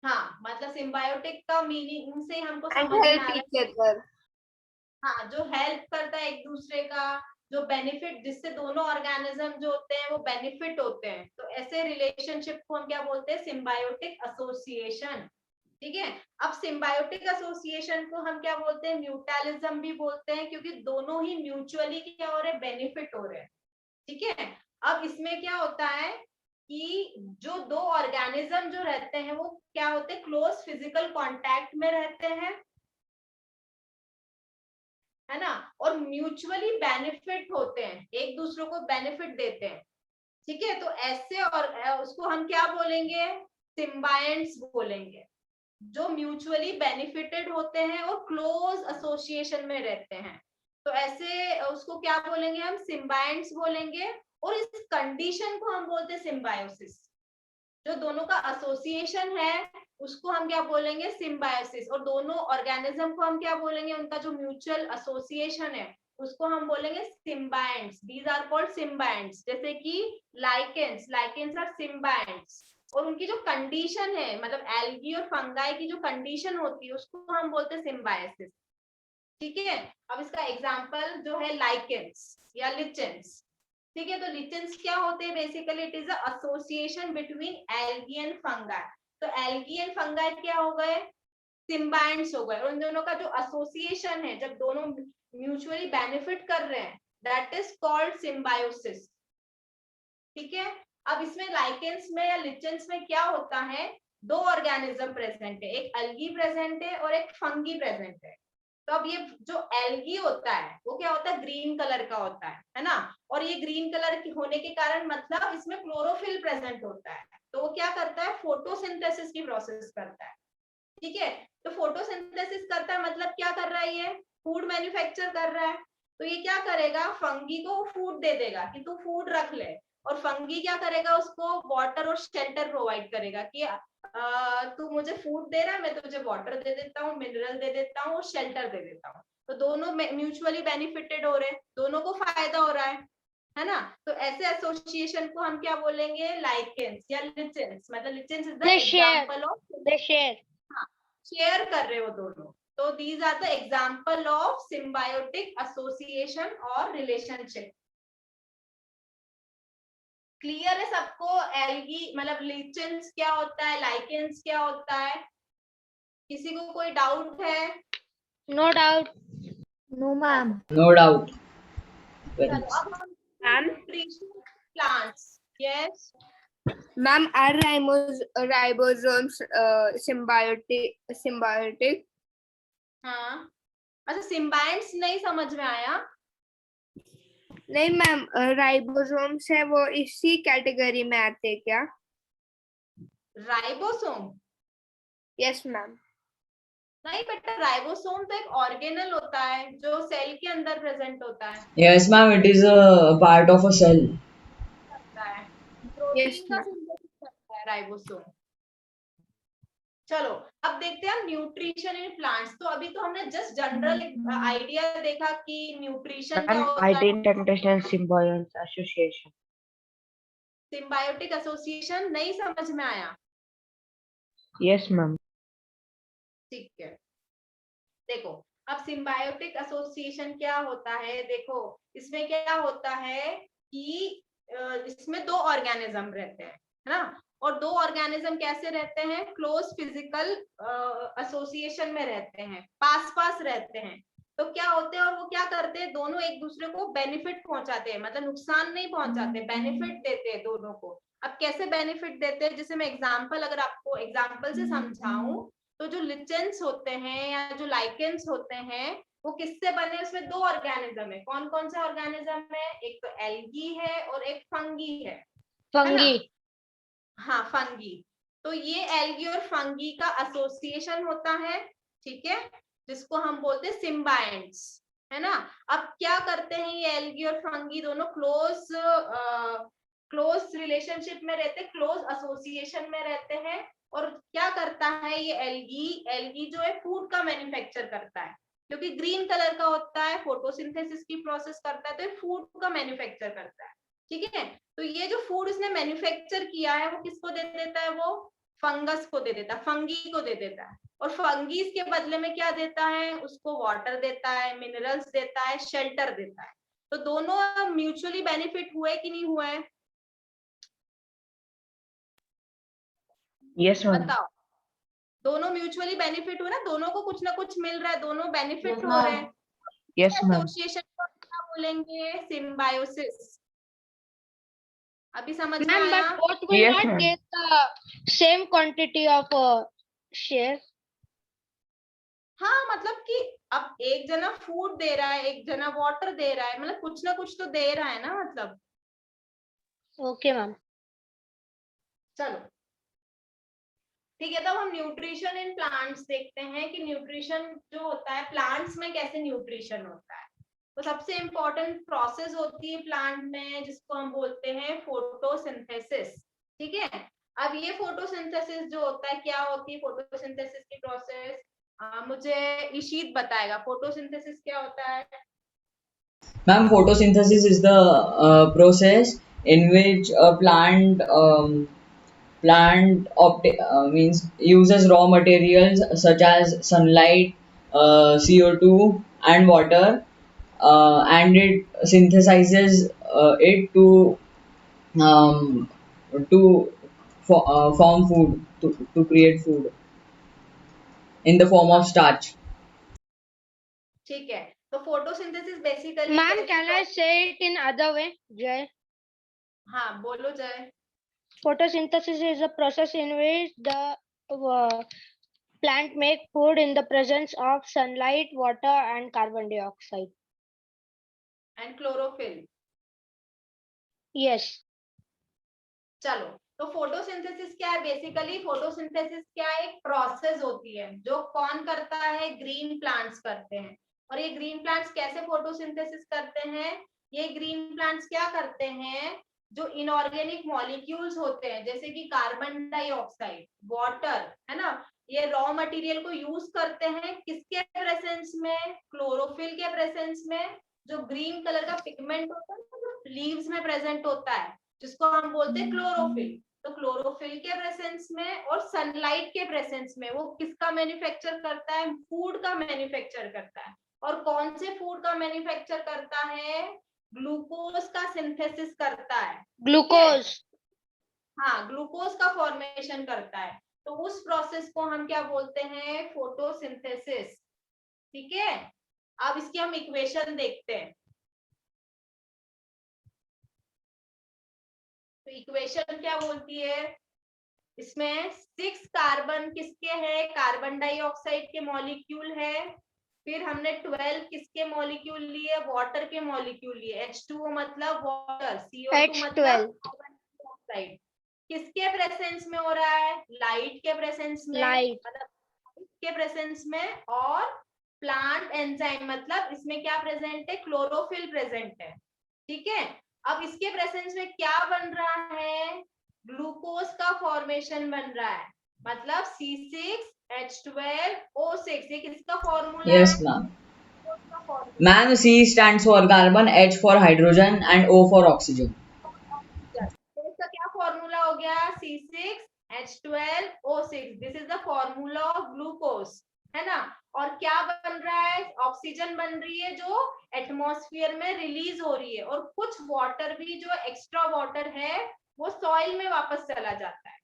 हाँ मतलब सिम्बायोटिक का मीनिंग से हमको And समझ में help आ रहा each है, other. हाँ जो हेल्प करता है एक दूसरे का, जो बेनिफिट, जिससे दोनों ऑर्गेनिज्म जो होते हैं वो बेनिफिट होते हैं, तो ऐसे रिलेशनशिप को हम क्या बोलते हैं, सिम्बायोटिक एसोसिएशन, ठीक है। अब सिम्बायोटिक एसोसिएशन को हम क्या बोलते हैं, म्यूटलिज्म भी बोलते हैं, क्योंकि दोनों ही म्यूचुअली क्या हो रहे हैं, बेनिफिट हो रहे हैं, ठीक है। अब इसमें क्या होता है कि जो दो ऑर्गेनिज्म जो रहते हैं वो क्या होते हैं, क्लोज फिजिकल कांटेक्ट में रहते हैं, है ना, और म्यूचुअली बेनिफिट होते हैं, एक दूसरे को बेनिफिट देते हैं, ठीक है। तो ऐसे और उसको हम क्या बोलेंगे, सिम्बायंट्स बोलेंगे, जो म्यूचुअली बेनिफिटेड होते हैं और क्लोज एसोसिएशन में रहते हैं, तो ऐसे उसको क्या बोलेंगे, हम सिम्बायंट्स बोलेंगे। और इस कंडीशन को हम बोलते हैं सिम्बायोसिस, जो दोनों का एसोसिएशन है उसको हम क्या बोलेंगे, सिम्बायोसिस। और दोनों ऑर्गेनिज्म को हम क्या बोलेंगे, उनका जो म्यूचुअल एसोसिएशन है उसको हम बोलेंगे सिम्बायंट्स, दीज आर कॉल्ड सिम्बायंट्स। जैसे कि लाइकेंस आर सिम्बायंट्स, और उनकी जो कंडीशन है, मतलब एल्गी और फंगाई की जो कंडीशन होती है उसको हम बोलते हैं सिम्बायोसिस, ठीक है। अब इसका एग्जांपल जो है लाइकेंस या लिचेंस, ठीक है। तो लिचेंस क्या होते हैं, basically it is a association between algae and fungi. तो एल्गी एंड फंगाई क्या हो गए, सिम्बायंट्स हो गए, और उन दोनों का जो एसोसिएशन है, जब दोनों म्यूचुअली बेनिफिट कर रहे हैं, दैट इज कॉल्ड सिम्बायोसिस, ठीक है। अब इसमें लाइकेंस में या लिचेंस में क्या होता है, दो ऑर्गेनिज्म प्रेजेंट है, एक एल्गी प्रेजेंट है और एक फंगी प्रेजेंट है, तो अब ये जो एल्गी होता है वो क्या होता है, ग्रीन कलर का होता है ना, और ये ग्रीन कलर होने के कारण मतलब इसमें क्लोरोफिल प्रेजेंट होता है, तो वो क्या करता है, फोटोसिंथेसिस की प्रोसेस करता है। ठीक है, तो फोटोसिंथेसिस करता है मतलब क्या कर रहा है, ये फूड मैन्युफैक्चर कर रहा है। तो ये क्या करेगा, फंगी को फूड दे देगा कि तू फूड रख ले, और फंगी क्या करेगा, उसको वाटर और शेल्टर प्रोवाइड करेगा कि तू मुझे फूड दे रहा है, मैं तुझे वाटर दे देता हूँ, मिनरल दे देता हूँ, शेल्टर दे देता हूँ। तो दोनों म्यूचुअली बेनिफिटेड हो रहे हैं, दोनों को फायदा हो रहा है ना। तो ऐसे एसोसिएशन को हम क्या बोलेंगे, लाइकेंस या लिचेंस, मतलब lichens is the They share. Example of, They share. Share कर रहे हो दोनों। तो these are the example of symbiotic association और रिलेशनशिप। क्लियर है सबको, एल्गी मतलब लिचेंस क्या होता है, लाइकेंस क्या होता है, किसी को कोई डाउट है? No doubt. No, ma'am. No doubt. Very चलो nice. अब हम nutrition plants. Yes Ma'am, are ribosomes symbiotic? हाँ, अच्छा सिम्बायंट्स नहीं समझ में आया? नहीं मैम, राइबोसोम्स है वो इसी कैटेगरी में आते हैं क्या? Ribosome yes ma'am. नहीं बेटा, राइबोसोम तो एक ऑर्गेनल होता है जो सेल के अंदर प्रेजेंट होता है। Yes, ma'am. It is a part of a cell. Protein का सिंथेसिस करता है राइबोसोम। चलो अब देखते हैं न्यूट्रिशन इन प्लांट्स। तो अभी तो हमने जस्ट जनरल आइडिया देखा कि न्यूट्रिशन क्या होता है, understand symbiotic association. Symbiotic association नहीं समझ में आया? Yes, ma'am. ठीक है, देखो अब सिम्बायोटिक एसोसिएशन क्या होता है, देखो इसमें क्या होता है कि इसमें दो ऑर्गेनिज्म रहते हैं, है ना, और दो ऑर्गेनिज्म कैसे रहते हैं, क्लोज फिजिकल एसोसिएशन में रहते हैं, पास पास रहते हैं। तो क्या होते हैं, और वो क्या करते हैं, दोनों एक दूसरे को बेनिफिट पहुंचाते हैं, मतलब नुकसान नहीं पहुंचाते, बेनिफिट देते हैं दोनों को। अब कैसे बेनिफिट देते हैं, जैसे मैं एग्जांपल, अगर आपको एग्जांपल से समझाऊं, तो जो लिचेंस होते हैं या जो लाइकेंस होते हैं वो किससे बने, उसमें दो ऑर्गेनिज्म है। कौन कौन से ऑर्गेनिज्म है, एक तो एल्गी है और एक फंगी है Fungi. हाँ फंगी। तो ये एल्गी और फंगी का एसोसिएशन होता है, ठीक है, जिसको हम बोलते हैं सिम्बायंट्स, है ना। अब क्या करते हैं ये एल्गी और फंगी दोनों क्लोज रिलेशनशिप में रहते, क्लोज एसोसिएशन में रहते हैं। और क्या करता है ये एल्गी जो है फूड का मैन्युफैक्चर करता है, क्योंकि ग्रीन कलर का होता है, फोटोसिंथेसिस की प्रोसेस करता है, तो ये फूड का मैन्युफैक्चर करता है। ठीक है, तो ये जो फूड उसने मैन्युफैक्चर किया है वो किसको दे देता है, वो फंगस को दे देता है, फंगी को दे देता है। और फंगी इसके बदले में क्या देता है, उसको वाटर देता है, मिनरल्स देता है, शेल्टर देता है। तो दोनों म्यूचुअली बेनिफिट हुए कि नहीं हुए, Yes, ma'am. बताओ। दोनों म्यूचुअली बेनिफिट हुए ना, दोनों को कुछ ना कुछ मिल रहा है, दोनों बेनिफिट हो रहे हैं। Yes, ma'am. एसोसिएशन को क्या बोलेंगे, सिम्बायोसिस। अभी समझ में Ma'am, आया? but both will Yes, not ma'am. get the same quantity of share. हाँ मतलब कि अब एक जना फूड दे रहा है, एक जना वाटर दे रहा है, मतलब कुछ ना कुछ तो दे रहा है ना, मतलब। Okay, ma'am. चलो ठीक है, तब हम न्यूट्रिशन इन प्लांट्स देखते हैं कि न्यूट्रिशन जो होता है प्लांट्स में कैसे न्यूट्रिशन होता है। तो सबसे इम्पोर्टेंट प्रोसेस होती है प्लांट में जिसको हम बोलते हैं फोटोसिंथेसिस। ठीक है, अब ये फोटोसिंथेसिस जो होता है, क्या होती है फोटोसिंथेसिस की प्रोसेस, मुझे ईशित बताएगा फोटोसिंथेसिस क्या होता है। Ma'am, photosynthesis is the process in which a means uses raw materials such as sunlight, CO2 and water, and it synthesizes it um, to form food, to create food in the form of starch. ठीक है, तो photosynthesis basically, Ma'am, can I say it in other way, Jay? हाँ बोलो जय। Photosynthesis is a process in which the plant make food in the presence of sunlight, water, and carbon dioxide. And chlorophyll. Yes. चलो, तो photosynthesis क्या है? Basically photosynthesis क्या है? एक प्रोसेस होती है जो कौन करता है? ग्रीन प्लांट्स करते हैं. और ये ग्रीन प्लांट्स कैसे फोटोसिंथेसिस करते हैं? ये ग्रीन प्लांट्स क्या करते हैं? जो इनऑर्गेनिक मॉलिक्यूल्स होते हैं जैसे कि कार्बन डाइऑक्साइड, वाटर, है ना, ये रॉ मटेरियल को यूज करते हैं किसके प्रेजेंस में? क्लोरोफिल के प्रेजेंस में. जो ग्रीन कलर का पिगमेंट होता है जो लीव्स में प्रेजेंट होता है जिसको हम बोलते हैं क्लोरोफिल. तो क्लोरोफिल के प्रेजेंस में और सनलाइट के प्रेजेंस में वो किसका मैन्युफैक्चर करता है? फूड का मैन्युफैक्चर करता है. और कौन से फूड का मैन्युफैक्चर करता है? ग्लूकोज का सिंथेसिस करता है. Glucose. हाँ, ग्लूकोज का फॉर्मेशन करता है. तो उस प्रोसेस को हम क्या बोलते हैं? फोटोसिंथेसिस. ठीक है. अब इसकी हम इक्वेशन देखते हैं. तो इक्वेशन क्या बोलती है? इसमें 6 कार्बन किसके हैं? कार्बन डाइऑक्साइड के मॉलिक्यूल है. फिर हमने 12 किसके मॉलिक्यूल लिए? वाटर के मॉलिक्यूल लिए. H2O मतलब वाटर, CO2 मतलब कार्बन डाइऑक्साइड. किसके प्रेजेंस में हो रहा है? लाइट के प्रेजेंस में. Light. मतलब के प्रेजेंस में. और प्लांट एंजाइम मतलब इसमें क्या प्रेजेंट है? क्लोरोफिल प्रेजेंट है. ठीक है. अब इसके प्रेजेंस में क्या बन रहा है? ग्लूकोज का फॉर्मेशन बन रहा है. मतलब C6H12O6. ये किसका फॉर्मूला है? Yes, ma'am. ग्लूकोज का formula. Ma'am, C stands for carbon, H for hydrogen, and O for oxygen. तो इसका क्या फॉर्मूला हो गया? C6H12O6. This is the formula of glucose, है ना. और क्या बन रहा है? ऑक्सीजन बन रही है जो एटमॉस्फेयर में रिलीज हो रही है. और कुछ वाटर भी जो एक्स्ट्रा वाटर है वो सॉइल में वापस चला जाता है.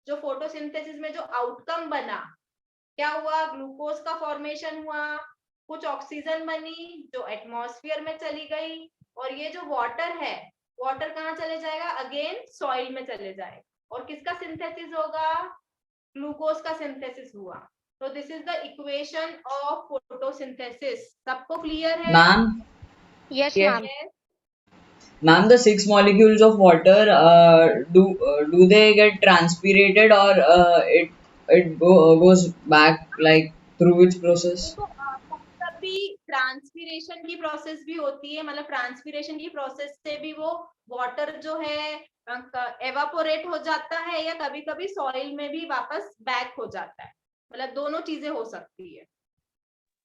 जो फोटोसिंथेसिस में जो आउटकम बना, क्या हुआ? ग्लूकोज का फॉर्मेशन हुआ, कुछ ऑक्सीजन बनी जो एटमॉस्फेयर में चली गई. और ये जो वाटर है, वाटर कहाँ चले जाएगा? अगेन सॉइल में चले जाएगा. और किसका सिंथेसिस होगा? ग्लूकोज का सिंथेसिस हुआ. तो this is the equation of photosynthesis. सबको क्लियर है? Ma'am, Yes, Yes. ma'am. ma'am, the 6 molecules of water, do they get transpirated, or goes back, like through which process? देखो, कभी ट्रांसपीरेशन की process भी होती है. मतलब ट्रांसपीरेशन की प्रोसेस से भी वो वाटर जो है एवापोरेट हो जाता है, या कभी कभी सॉइल में भी वापस बैक हो जाता है. मतलब दोनों चीजें हो सकती है.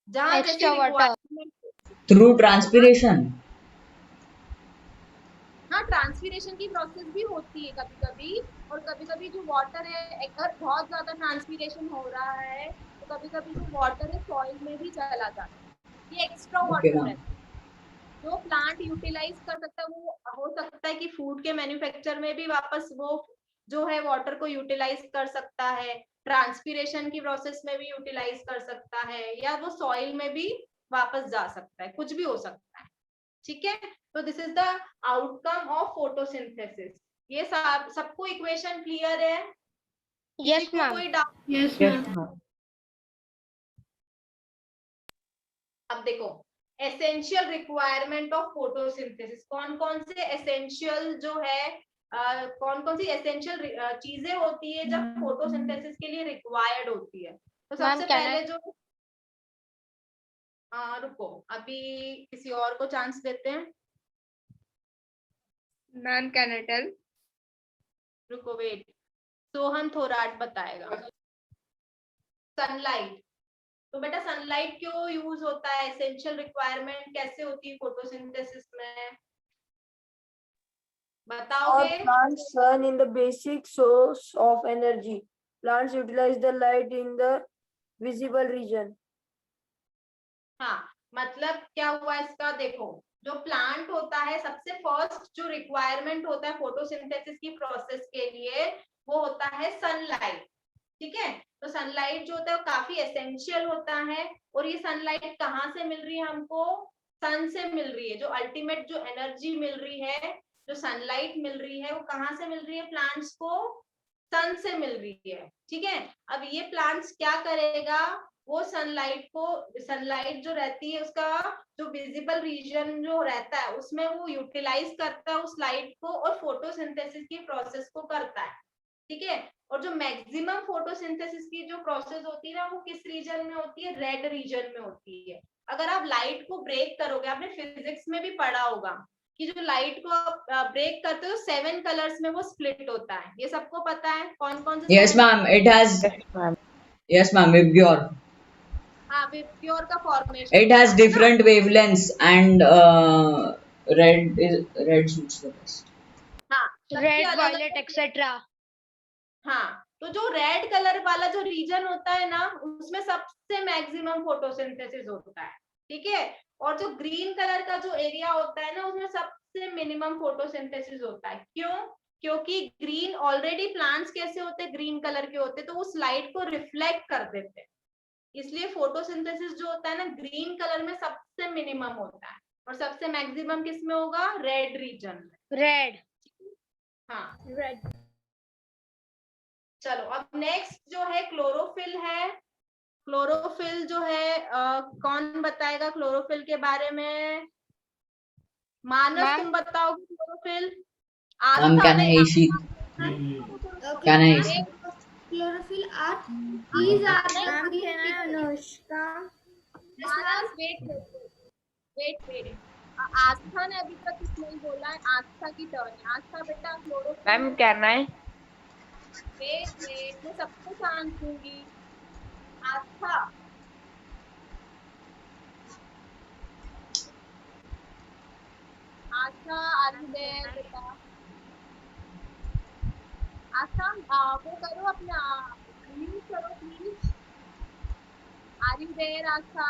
जहां जैसे Extra water. requirement. Through transpiration. हाँ, ट्रांसपीरेशन की प्रोसेस भी होती है कभी कभी. और कभी कभी जो वाटर है, अगर बहुत ज्यादा ट्रांसपीरेशन हो रहा है तो कभी कभी जो वाटर है सॉइल में भी चला जाता है. ये एक्स्ट्रा Okay, वाटर ma'am. रहता है जो प्लांट यूटिलाइज कर सकता है. वो हो सकता है कि फूड के मैन्युफैक्चर में भी वापस वो जो है वाटर को यूटिलाइज कर सकता है. ट्रांसपीरेशन की प्रोसेस में भी यूटिलाइज कर सकता है, या वो सॉइल में भी वापस जा सकता है. कुछ भी हो सकता है. ठीक है. तो this is the outcome of photosynthesis. ये सबको इक्वेशन क्लियर है? Yes, किसी को ma'am. कोई doubt? Yes, Yes, ma'am. ma'am. अब देखो, एसेंशियल रिक्वायरमेंट ऑफ फोटोसिंथेसिस. कौन कौन से एसेंशियल जो है, कौन कौन सी एसेंशियल चीजें होती है जब फोटोसिंथेसिस के लिए रिक्वायर्ड होती है? तो Ma'am, सबसे can पहले I- जो रुको, अभी किसी और को चांस देते हैं. Ma'am, can I tell? रुको, वेट. सोहन थोराट बताएगा. सनलाइट. तो बेटा सनलाइट क्यों यूज होता है? एसेंशियल रिक्वायरमेंट कैसे होती है फोटोसिंथेसिस में? बताओगे? Plants sun in the basic source of energy. Plants utilize the light in the visible region. हाँ, मतलब क्या हुआ इसका? देखो, जो प्लांट होता है सबसे फर्स्ट जो रिक्वायरमेंट होता है फोटोसिंथेसिस की प्रोसेस के लिए वो होता है सनलाइट. ठीक है. तो सनलाइट जो होता है वो काफी एसेंशियल होता है. और ये सनलाइट कहाँ से मिल रही है हमको? सन से मिल रही है. जो अल्टीमेट जो एनर्जी मिल रही है, जो सनलाइट मिल रही है, वो कहाँ से मिल रही है प्लांट्स को? सन से मिल रही है, ठीक है। अब ये प्लांट्स क्या करेगा, वो सनलाइट जो रहती है उसका जो विजिबल रीजन जो रहता है उसमें वो यूटिलाइज करता है उस लाइट को और फोटोसिंथेसिस की प्रोसेस को करता है, ठीक है। और जो मैक्सिमम फोटोसिंथेसिस की जो प्रोसेस होती है ना वो किस रीजन में होती है, रेड रीजन में होती है। अगर आप लाइट को ब्रेक करोगे, आपने फिजिक्स में भी पढ़ा होगा कि जो लाइट को आप ब्रेक करते हो 7 कलर्स में वो स्प्लिट होता है, ये सबको पता है। कौन कौन से Yes, ma'am. It has. Yes, ma'am. Vibgyor. हाँ, प्योर का formation It has different wavelengths and red suits the best. हाँ, रेड वायलेट एक्सेट्रा। हाँ, तो जो रेड कलर वाला जो रीजन होता है ना उसमें सबसे मैक्सिमम फोटोसिंथेसिस होता है, ठीक है। और जो ग्रीन कलर का जो एरिया होता है ना उसमें सबसे मिनिमम फोटोसिंथेसिस होता है। क्यों? क्योंकि ग्रीन ऑलरेडी प्लांट्स कैसे होते हैं, ग्रीन कलर के होते हैं, तो उस लाइट को रिफ्लेक्ट कर देते हैं, इसलिए फोटोसिंथेसिस जो होता है ना ग्रीन कलर में सबसे मिनिमम होता है और सबसे मैक्सिमम किस में होगा, रेड रीजन में। रेड। हाँ, रेड। चलो अब नेक्स्ट जो है क्लोरोफिल है। क्लोरोफिल जो है कौन बताएगा क्लोरोफिल के बारे में? मानस, तुम बताओगे chlorophyll? Ma'am, can I AC? Can I AC? Chlorophyll are these are Manas wait Aastha ने अभी तक कुछ नहीं बोला है, आस्था की टर्न है। आस्था बेटा क्लोरोफिल। मैम कहना है वेट मैं सबको चांस दूंगी। आस्था, आस्था आर यू देयर बेटा? आस्था वो करो अपना म्यूट करो प्लीज। आर यू देयर आस्था?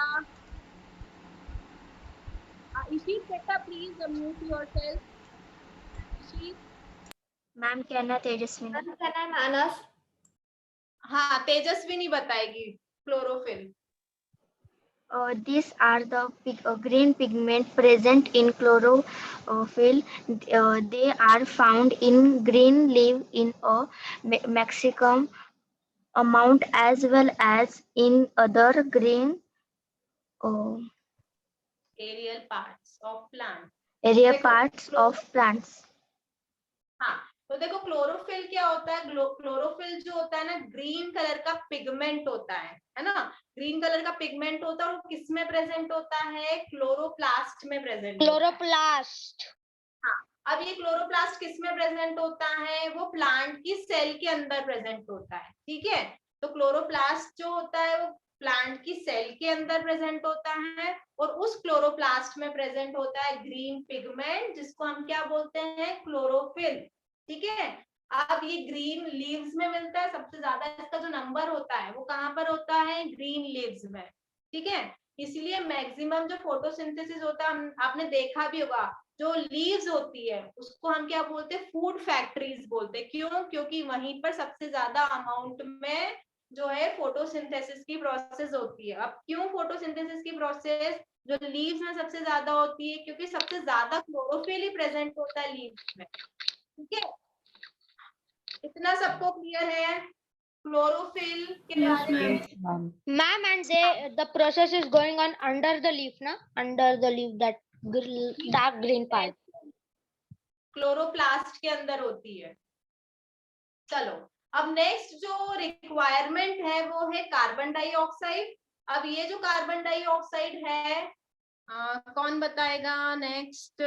इशित बेटा प्लीज म्यूट योरसेल्फ। इशित। मैम कहना तेजस्विनी। कहना है मानस। हाँ, तेजस्विनी बताएगी chlorophyll. These are the green pigment present in chlorophyll. They are found in green leaf in a maximum amount as well as in other green aerial parts of plant. area देखो, parts of plants. हाँ, तो देखो chlorophyll क्या होता है। Chlorophyll जो होता है ना ग्रीन कलर का पिगमेंट होता है ना। ग्रीन कलर का पिगमेंट होता है और किस में प्रेजेंट होता है, क्लोरोप्लास्ट में प्रेजेंट। क्लोरोप्लास्ट। हाँ, अब ये क्लोरोप्लास्ट किस में प्रेजेंट होता है, वो प्लांट की सेल के अंदर प्रेजेंट होता है, ठीक है। तो क्लोरोप्लास्ट जो होता है वो प्लांट की सेल के अंदर प्रेजेंट होता है और उस क्लोरोप्लास्ट में प्रेजेंट होता है ग्रीन पिगमेंट जिसको हम क्या बोलते हैं, क्लोरोफिल, ठीक है। अब ये ग्रीन लीव्स में मिलता है, सबसे ज्यादा इसका जो नंबर होता है वो कहाँ पर होता है, ग्रीन लीव्स में, ठीक है। इसलिए मैक्सिमम जो फोटोसिंथेसिस होता है आपने देखा भी होगा, जो लीव्स होती है उसको हम क्या बोलते हैं, फूड फैक्ट्रीज बोलते हैं। क्यों? क्योंकि वहीं पर सबसे ज्यादा अमाउंट में जो है फोटोसिंथेसिस की प्रोसेस होती है। अब क्यों फोटोसिंथेसिस की प्रोसेस जो लीव्स में सबसे ज्यादा होती है, क्योंकि सबसे ज्यादा क्लोरोफिल ही प्रेजेंट होता है लीव्स में, ठीक है। इतना सबको क्लियर है क्लोरोफिल के बारे में? Ma'am and the process is going on under the leaf ना, under the leaf that dark green part. Chloroplast के अंदर होती है। चलो अब नेक्स्ट जो रिक्वायरमेंट है वो है कार्बन डाइऑक्साइड। अब ये जो कार्बन डाइऑक्साइड है कौन बताएगा नेक्स्ट?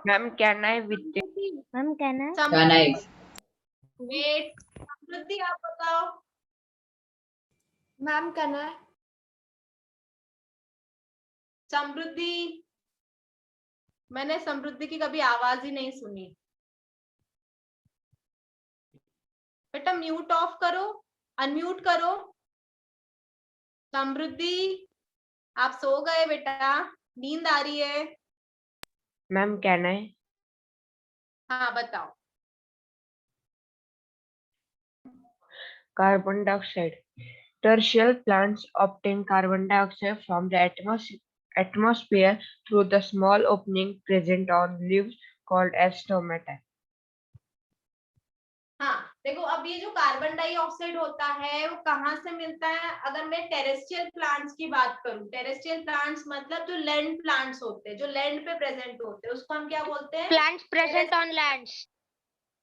मैम कहना है मैम कहना है Can I? वेट, समृद्धि आप बताओ। मैम कहना है समृद्धि, मैंने समृद्धि की कभी आवाज ही नहीं सुनी। बेटा म्यूट ऑफ करो, अनम्यूट करो। समृद्धि आप सो गए बेटा, नींद आ रही है? मैम कहना है हाँ बताओ। carbon dioxide. Terrestrial plants obtain carbon dioxide from the atmosphere through the small opening present on leaves called as stomata. हाँ, देखो अब ये जो कार्बन डाइऑक्साइड होता है वो कहाँ से मिलता है? अगर मैं टेरेस्ट्रियल प्लांट्स की बात करूं, टेरेस्ट्रियल प्लांट्स मतलब जो लैंड प्लांट्स होते हैं, जो लैंड पे प्रेजेंट होते हैं, उसको हम क्या बोलते हैं? Plants present on lands.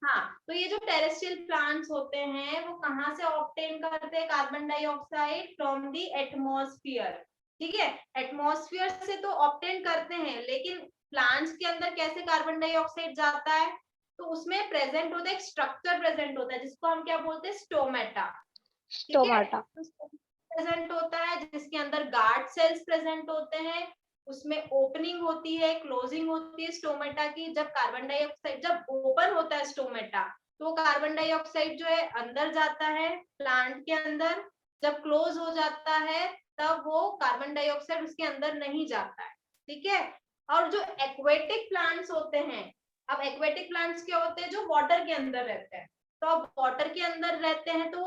हाँ, तो ये जो टेरेस्ट्रियल प्लांट्स होते हैं वो कहाँ से ऑब्टेन करते हैं carbon dioxide? From the atmosphere. ठीक है, एटमॉस्फेयर से तो ऑब्टेन करते हैं, लेकिन प्लांट्स के अंदर कैसे कार्बन डाइऑक्साइड जाता है? तो उसमें प्रेजेंट होता है, एक स्ट्रक्चर प्रेजेंट होता है जिसको हम क्या बोलते हैं? स्टोमेटा। स्टोमाटा। प्रेजेंट होता है जिसके अंदर गार्ड सेल्स प्रेजेंट होते हैं, उसमें ओपनिंग होती है, क्लोजिंग होती है स्टोमेटा की। जब कार्बन डाइऑक्साइड जब ओपन होता है स्टोमेटा, तो कार्बन डाइऑक्साइड जो है अंदर जाता है प्लांट के अंदर। जब क्लोज हो जाता है तब वो कार्बन डाइऑक्साइड उसके अंदर नहीं जाता है। ठीक है, और जो एक्वेटिक प्लांट्स होते हैं, अब एक्वेटिक प्लांट्स क्या होते हैं? जो वाटर के अंदर रहते हैं। तो अब वाटर के अंदर रहते हैं तो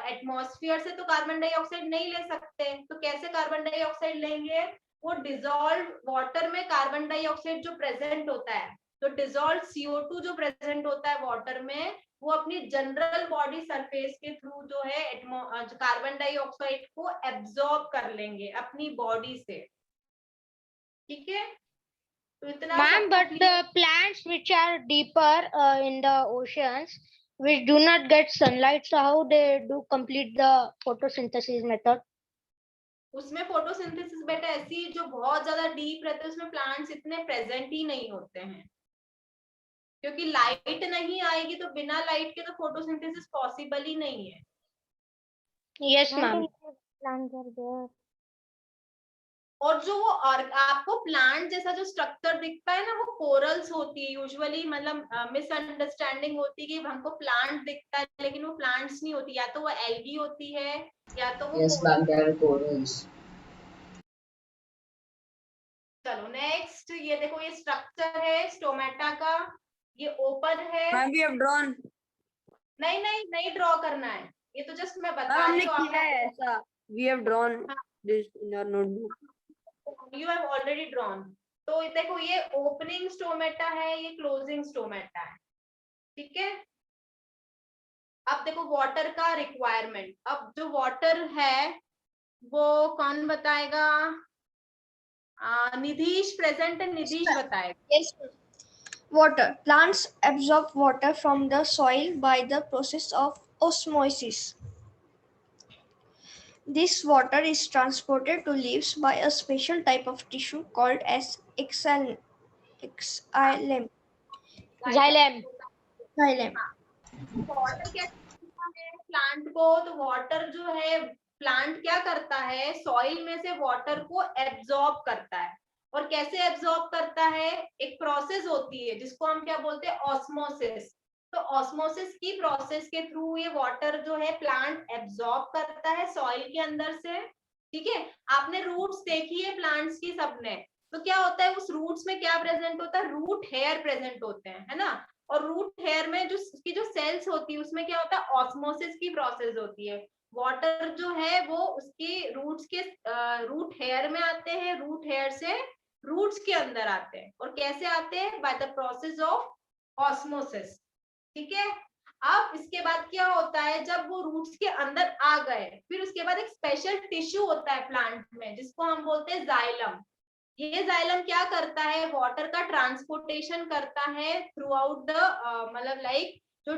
एटमॉस्फेयर से तो कार्बन डाइऑक्साइड नहीं ले सकते, तो कैसे कार्बन डाइऑक्साइड लेंगे? वो डिजोल्व वाटर में कार्बन डाइऑक्साइड जो प्रेजेंट होता है, तो डिजोल्व CO2 जो प्रेजेंट होता है वाटर में, वो अपनी जनरल बॉडी सरफेस के थ्रू जो है कार्बन डाइऑक्साइड को एब्जॉर्ब कर लेंगे अपनी बॉडी से। ठीक है, तो इतना Ma'am, सबको but clear? the plants which are deeper in the oceans, which do not get sunlight, so how they do complete the photosynthesis method? उसमें फोटोसिंथेसिस बेटा ऐसी जो बहुत ज्यादा डीप रहते हैं उसमें प्लांट्स इतने प्रेजेंट ही नहीं होते हैं, क्योंकि लाइट नहीं आएगी, तो बिना लाइट के तो फोटोसिंथेसिस पॉसिबल ही नहीं है। Yes, ma'am. Plants are there. और जो वो और आपको प्लांट जैसा जो स्ट्रक्चर दिखता है ना, वो कोरल्स होती है यूजुअली। मतलब मिसअंडरस्टैंडिंग होती है कि हमको प्लांट दिखता है, लेकिन वो प्लांट्स नहीं होती, या तो वो एल्गी होती है या तो वो Yes, ma'am, they are corals. चलो नेक्स्ट, ये देखो ये स्ट्रक्चर है स्टोमेटा का, ये ओपन है। Ma'am we have drawn. नहीं नहीं नहीं ड्रॉ करना है, ये तो जस्ट मैं बता हमने रही हूँ किया है ऐसा। We have drawn this in our notebook. You have already drawn. तो देखो ये ओपनिंग स्टोमेटा है, ये क्लोजिंग स्टोमेटा है। ठीक है, अब देखो वाटर का रिक्वायरमेंट। अब जो वाटर है वो कौन बताएगा? निधीश प्रेजेंट है, निधीश बताएगा। Yes, ma'am. Water. Plants absorb water from the soil by the process of osmosis. This water is transported to leaves by a special type of tissue called as xylem. Xylem. Xylem. Water क्या है plant को? तो water जो है plant क्या करता है? Soil में से वाटर को एब्जॉर्ब करता है। और कैसे एब्जॉर्ब करता है? एक प्रोसेस होती है जिसको हम क्या बोलते हैं? ऑस्मोसिस। तो ऑस्मोसिस की प्रोसेस के थ्रू ये वाटर जो है प्लांट एब्जॉर्ब करता है सॉइल के अंदर से। ठीक है, आपने रूट्स देखी है प्लांट्स की सबने, तो क्या होता है उस रूट्स में क्या प्रेजेंट होता है? रूट हेयर प्रेजेंट होते हैं, है ना। और रूट हेयर में जो उसकी जो सेल्स होती है उसमें क्या होता है? ऑस्मोसिस की प्रोसेस होती है। वाटर जो है वो उसके रूट्स के रूट हेयर में आते हैं, रूट हेयर से रूट्स के अंदर आते हैं। और कैसे आते हैं? By the process of osmosis. ठीक है, अब इसके बाद क्या होता है? जब वो रूट्स के अंदर आ गए, फिर उसके बाद एक स्पेशल टिश्यू होता है प्लांट में जिसको हम बोलते हैं जाइलम। ये जाइलम क्या करता है? वाटर का ट्रांसपोर्टेशन करता है थ्रू आउट द मतलब लाइक जो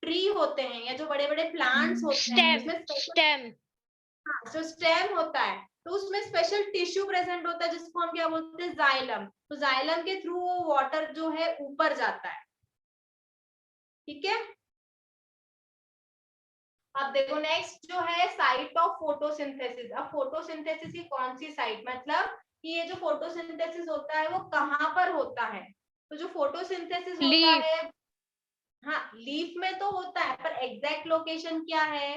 ट्री होते हैं या जो बड़े बड़े प्लांट्स होते हैं उसमें स्टेम। जो स्टेम होता है, तो उसमें स्पेशल टिश्यू प्रेजेंट होता है जिसको हम क्या बोलते हैं? जाइलम। तो जाइलम के थ्रू वो वाटर जो है ऊपर जाता है। ठीक है, अब देखो नेक्स्ट जो है साइट ऑफ फोटोसिंथेसिस। अब फोटोसिंथेसिस की कौन सी साइट? मतलब कि ये जो फोटोसिंथेसिस होता है वो कहाँ पर होता है? तो जो फोटोसिंथेसिस होता है, हाँ लीफ में तो होता है, पर एग्जैक्ट लोकेशन क्या है?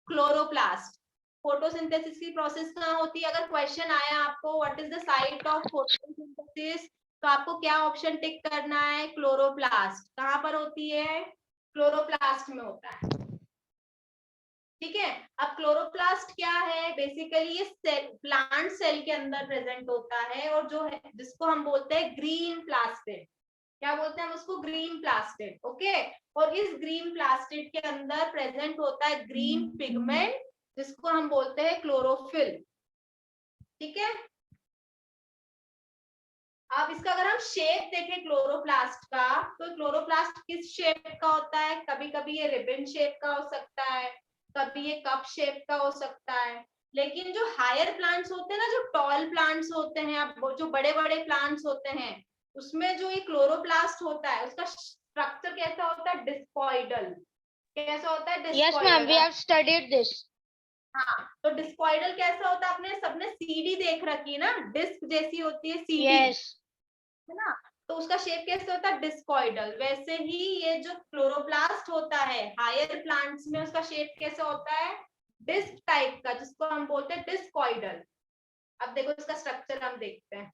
क्लोरोप्लास्ट। फोटोसिंथेसिस की प्रोसेस कहाँ होती है? अगर क्वेश्चन आया आपको what is the site of photosynthesis, तो आपको क्या ऑप्शन टिक करना है? क्लोरोप्लास्ट। कहाँ पर होती है? क्लोरोप्लास्ट में होता है। ठीक है, अब क्लोरोप्लास्ट क्या है? बेसिकली ये सेल, प्लांट सेल के अंदर प्रेजेंट होता है, और जो है जिसको हम बोलते हैं ग्रीन प्लास्टिड। क्या बोलते हैं हम उसको, ग्रीन प्लास्टिड। ओके, और इस ग्रीन प्लास्टिड के अंदर प्रेजेंट होता है ग्रीन पिगमेंट जिसको हम बोलते हैं क्लोरोफिल। ठीक है, अब इसका अगर हम शेप देखें क्लोरोप्लास्ट का, तो क्लोरोप्लास्ट किस शेप का होता है? कभी कभी ये रिबन शेप का हो सकता है, कभी ये कप शेप का हो सकता है। लेकिन जो हायर प्लांट्स होते हैं ना, जो टॉल प्लांट्स होते हैं, अब जो बड़े बड़े प्लांट्स होते हैं, उसमें जो ये क्लोरोप्लास्ट होता है उसका स्ट्रक्चर कैसा होता है? डिस्कॉइडल। कैसा होता है? Yes, ma'am. We discoidal. have studied this. हाँ, तो डिस्कॉइडल कैसा होता है? आपने सबने सीडी देख रखी है ना, डिस्क जैसी होती है सीडी, Yes. है ना? तो उसका शेप कैसे होता है? डिस्कॉइडल। वैसे ही ये जो क्लोरोप्लास्ट होता है हायर प्लांट्स में, उसका शेप कैसे होता है? डिस्क टाइप का, जिसको हम बोलते हैं डिस्कॉइडल। अब देखो इसका स्ट्रक्चर हम देखते हैं।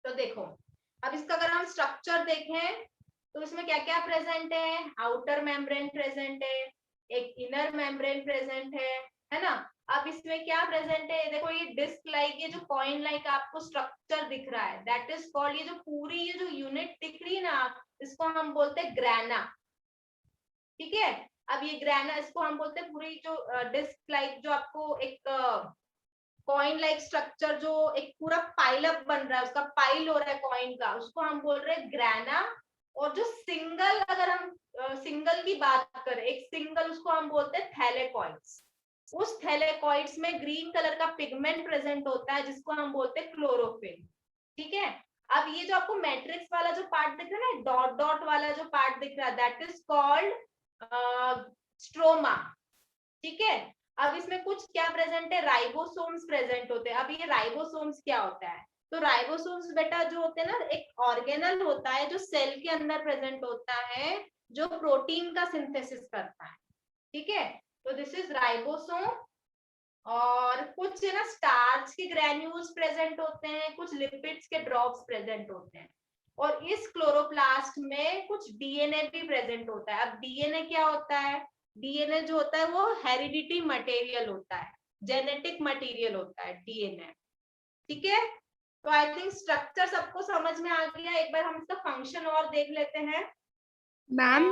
तो देखो, अब इसका अगर हम स्ट्रक्चर देखें तो इसमें क्या क्या प्रेजेंट है? आउटर मेम्ब्रेन प्रेजेंट है, एक इनर मेम्ब्रेन प्रेजेंट है ना? अब इसमें क्या प्रेजेंट है? देखो ये डिस्क लाइक, ये जो कॉइन लाइक आपको स्ट्रक्चर दिख रहा है, दैट इज कॉल्ड, ये जो पूरी ये जो यूनिट दिख रही है ना, इसको हम बोलते हैं ग्रैना। ठीक है, अब ये ग्रैना, इसको हम बोलते हैं पूरी जो डिस्क लाइक, जो आपको एक कॉइन लाइक स्ट्रक्चर, जो एक पूरा पाइल अप बन रहा है, उसका पाइल हो रहा है कॉइन का, उसको हम बोल रहे हैं ग्रैना। और जो सिंगल, अगर हम सिंगल की बात करें, एक सिंगल, उसको हम बोलते हैं थैलेकॉइड्स। उस थैलेकॉइड्स में ग्रीन कलर का पिगमेंट प्रेजेंट होता है जिसको हम बोलते हैं क्लोरोफिल। ठीक है, अब ये जो आपको मैट्रिक्स वाला जो पार्ट दिख रहा है ना, डॉट डॉट वाला जो पार्ट दिख रहा है, दैट इज कॉल्ड स्ट्रोमा। ठीक है, अब इसमें कुछ क्या प्रेजेंट है? राइबोसोम्स प्रेजेंट होते हैं। अब ये राइबोसोम्स क्या होता है? तो राइबोसोम्स बेटा जो होते हैं ना, एक ऑर्गेनल होता है जो सेल के अंदर प्रेजेंट होता है, जो प्रोटीन का सिंथेसिस करता है। ठीक है, तो दिस इज राइबोसोम। और कुछ है ना स्टार्च के ग्रैन्यूल्स प्रेजेंट होते हैं, कुछ लिपिड्स के ड्रॉप्स प्रेजेंट होते हैं। और इस क्लोरोप्लास्ट में कुछ डीएनए भी प्रेजेंट होता है। अब डीएनए क्या होता है? डीएनए जो होता है वो हेरिडिटी मटेरियल होता है, जेनेटिक मटेरियल होता है डीएनए। ठीक है, तो आई थिंक स्ट्रक्चर सबको समझ में आ गया। एक बार हम इसका फंक्शन और देख लेते हैं। मैम,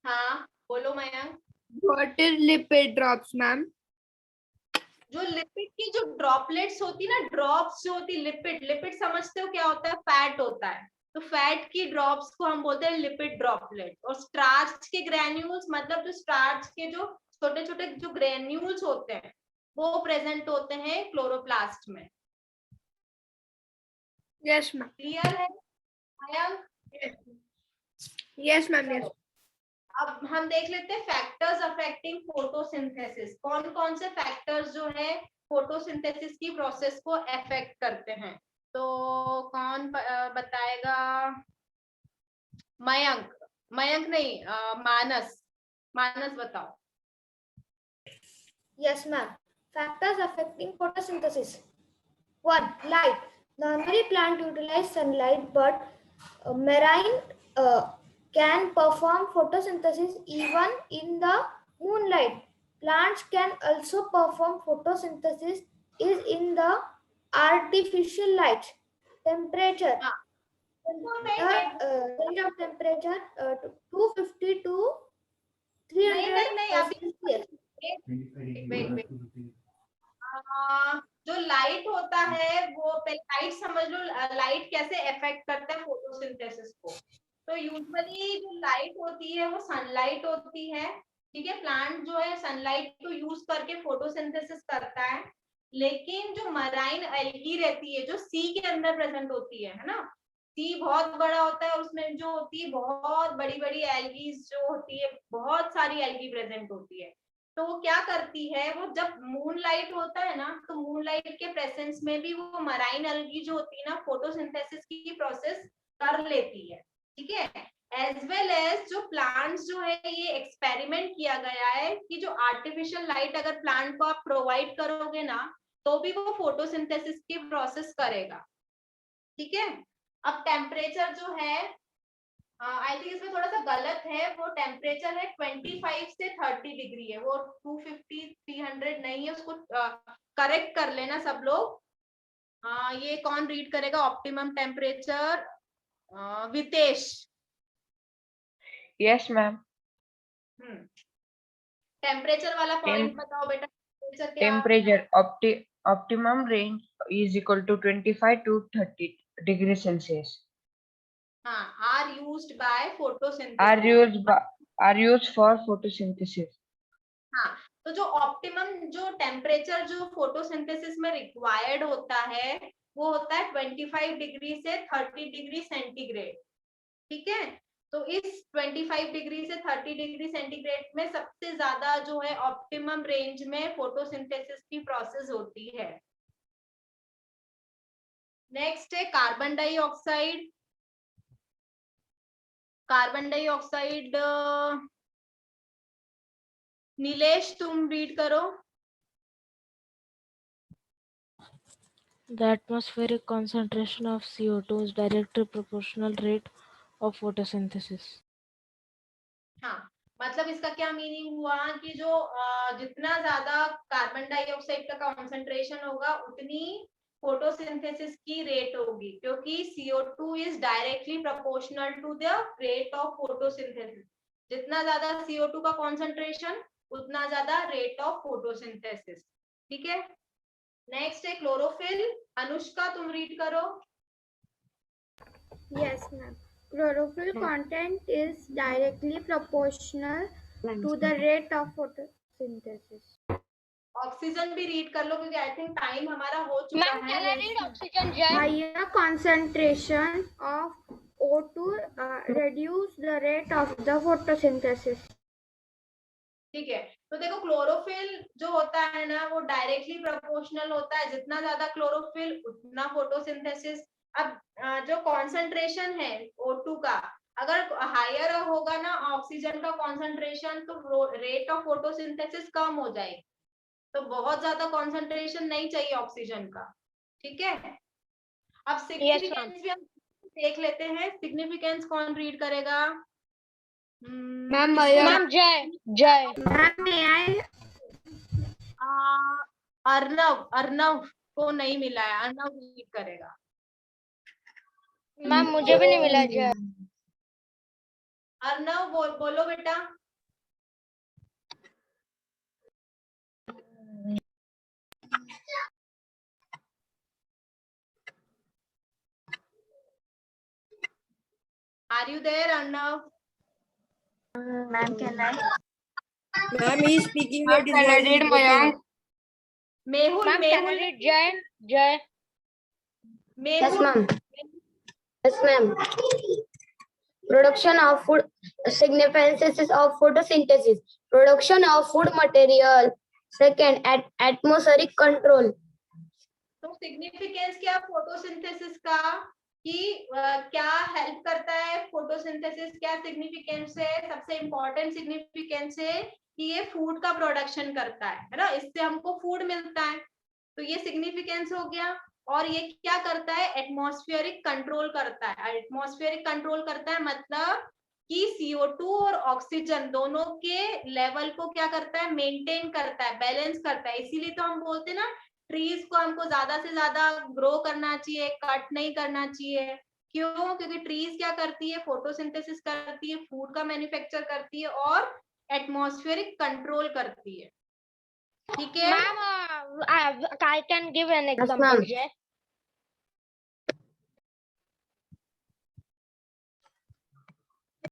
हाँ बोलो Mayank. What is lipid drops ma'am? जो लिपिड की जो ड्रॉपलेट्स होती ना, ड्रॉप्स जो होती, लिपिड, लिपिड समझते हो क्या होता है? फैट होता है। तो फैट की ड्रॉप्स को हम बोलते हैं लिपिड ड्रॉपलेट। और स्टार्च के ग्रैन्यूल्स, मतलब जो स्टार्च के जो छोटे छोटे जो ग्रैन्यूल्स होते हैं, वो प्रेजेंट होते हैं क्लोरोप्लास्ट में। Yes ma'am. क्लियर है मयंक? Yes ma'am, yes. अब हम देख लेते हैं फैक्टर्स अफेक्टिंग फोटोसिंथेसिस। कौन कौन से फैक्टर्स जो है फोटोसिंथेसिस की प्रोसेस को अफेक्ट करते हैं? तो कौन बताएगा? मयंक, मयंक नहीं, मानस, मानस बताओ। Yes, ma'am. Factors affecting photosynthesis. 1. Light. Normally, plant utilize sunlight, but marine can perform photosynthesis even in the moonlight. Plants can also perform photosynthesis is in the artificial light. Temperature. Range of temperature 250 to 300 Celsius. जो light होता है वो, light समझ लो, light कैसे effect करता है photosynthesis को। तो यूजुअली जो लाइट होती है वो सनलाइट होती है। ठीक है, प्लांट जो है सनलाइट को यूज करके फोटोसिंथेसिस करता है। लेकिन जो मराइन एल्गी रहती है, जो सी के अंदर प्रेजेंट होती है ना, सी बहुत बड़ा होता है और उसमें जो होती है बहुत बड़ी बड़ी एल्गीज जो होती है, बहुत सारी एल्गी प्रेजेंट होती है। तो वो क्या करती है, वो जब मूनलाइट होता है ना, तो मूनलाइट के प्रेजेंस में भी वो मराइन एल्गी जो होती है ना, फोटोसिंथेसिस की प्रोसेस कर लेती है। ठीक है, एज वेल एज जो प्लांट्स जो है, ये एक्सपेरिमेंट किया गया है कि जो आर्टिफिशियल लाइट अगर प्लांट को आप प्रोवाइड करोगे ना, तो भी वो फोटोसिंथेसिस की प्रोसेस करेगा। ठीक है, अब टेम्परेचर जो है, आई थिंक इसमें थोड़ा सा गलत है, वो टेम्परेचर है 25 से 30 डिग्री है, वो 250 300 नहीं है, उसको करेक्ट कर लेना सब लोग। ये कौन रीड करेगा? Optimum temperature, Vitesh. Yes, ma'am. Temperature वाला पॉइंट बताओ बेटा, टेम्परेचर क्या? Temperature optimum range is equal to 25 to 30 degrees Celsius. हाँ, are used by photosynthesis. Are used for photosynthesis. हाँ, तो जो ऑप्टिमम जो टेम्परेचर जो फोटोसिंथेसिस में रिक्वायर्ड होता है वो होता है 25 डिग्री से 30 डिग्री सेंटीग्रेड। ठीक है, तो इस 25 डिग्री से 30 डिग्री सेंटीग्रेड में सबसे ज्यादा जो है ऑप्टिमम रेंज में फोटोसिंथेसिस की प्रोसेस होती है। नेक्स्ट है carbon dioxide. Carbon dioxide Nilesh तुम रीड करो। The atmospheric concentration of CO2 is directly proportional rate of photosynthesis. हाँ, मतलब इसका क्या मीनिंग हुआ कि जो जितना ज्यादा कार्बन डाइऑक्साइड का कॉन्सेंट्रेशन होगा उतनी फोटोसिंथेसिस की रेट होगी, क्योंकि CO2 is directly proportional to the rate of photosynthesis. जितना ज्यादा CO2 का कॉन्सेंट्रेशन उतना ज्यादा रेट ऑफ फोटोसिंथेसिस। ठीक है, नेक्स्ट है क्लोरोफिल। अनुष्का तुम रीड करो। Yes, ma'am. Chlorophyll content is directly proportional to the rate of photosynthesis. Oxygen भी रीड कर लो क्योंकि आई थिंक टाइम हमारा हो चुका मैम है। कैन आई रीड ऑक्सीजन जय? Higher concentration of O2 reduce the rate of the photosynthesis. ठीक है, तो देखो क्लोरोफिल जो होता है ना वो डायरेक्टली प्रोपोर्शनल होता है, जितना ज्यादा क्लोरोफिल उतना फोटोसिंथेसिस। अब जो कॉन्सेंट्रेशन है O2 का अगर हायर होगा ना ऑक्सीजन का कॉन्सेंट्रेशन, तो रेट ऑफ फोटोसिंथेसिस कम हो जाएगी। तो बहुत ज्यादा कॉन्सेंट्रेशन नहीं चाहिए ऑक्सीजन का। ठीक है, अब सिग्निफिकेंस भी हम देख लेते हैं। सिग्निफिकेंस कौन रीड करेगा? मैम जय जय। अर्नव, अर्नव को नहीं मिला है, अर्नव रीड करेगा। मैम मुझे भी नहीं मिला जय। अर्नव बोलो बेटा। Are you there, Arnav? Ma'am, can I? Ma'am, he is speaking. Ma'am, can I read Mayank? Mehul, ma'am can I read जय जय? Yes, Mehul, ma'am. Yes, ma'am. Production of food significances of photosynthesis. Production of food material. Second, atmospheric control. तो significance क्या photosynthesis का कि क्या help करता है photosynthesis, क्या सिग्निफिकेंस है? सबसे इंपॉर्टेंट सिग्निफिकेंस है कि ये फूड का प्रोडक्शन करता है ना, इससे हमको फूड मिलता है, तो ये सिग्निफिकेंस हो गया। और ये क्या करता है? एटमॉस्फेरिक कंट्रोल करता है। एटमॉस्फेरिक कंट्रोल करता है मतलब कि CO2 और ऑक्सीजन दोनों के लेवल को क्या करता है? मेंटेन करता है, बैलेंस करता है। इसीलिए तो हम बोलते हैं ना ट्रीज को हमको ज्यादा से ज्यादा ग्रो करना चाहिए, कट नहीं करना चाहिए। क्यों? क्योंकि ट्रीज क्या करती है? फोटोसिंथेसिस करती है, फूड का मैन्युफैक्चर करती है और एटमॉस्फेरिक कंट्रोल करती है। ठीक है ma'am I can give an example जय।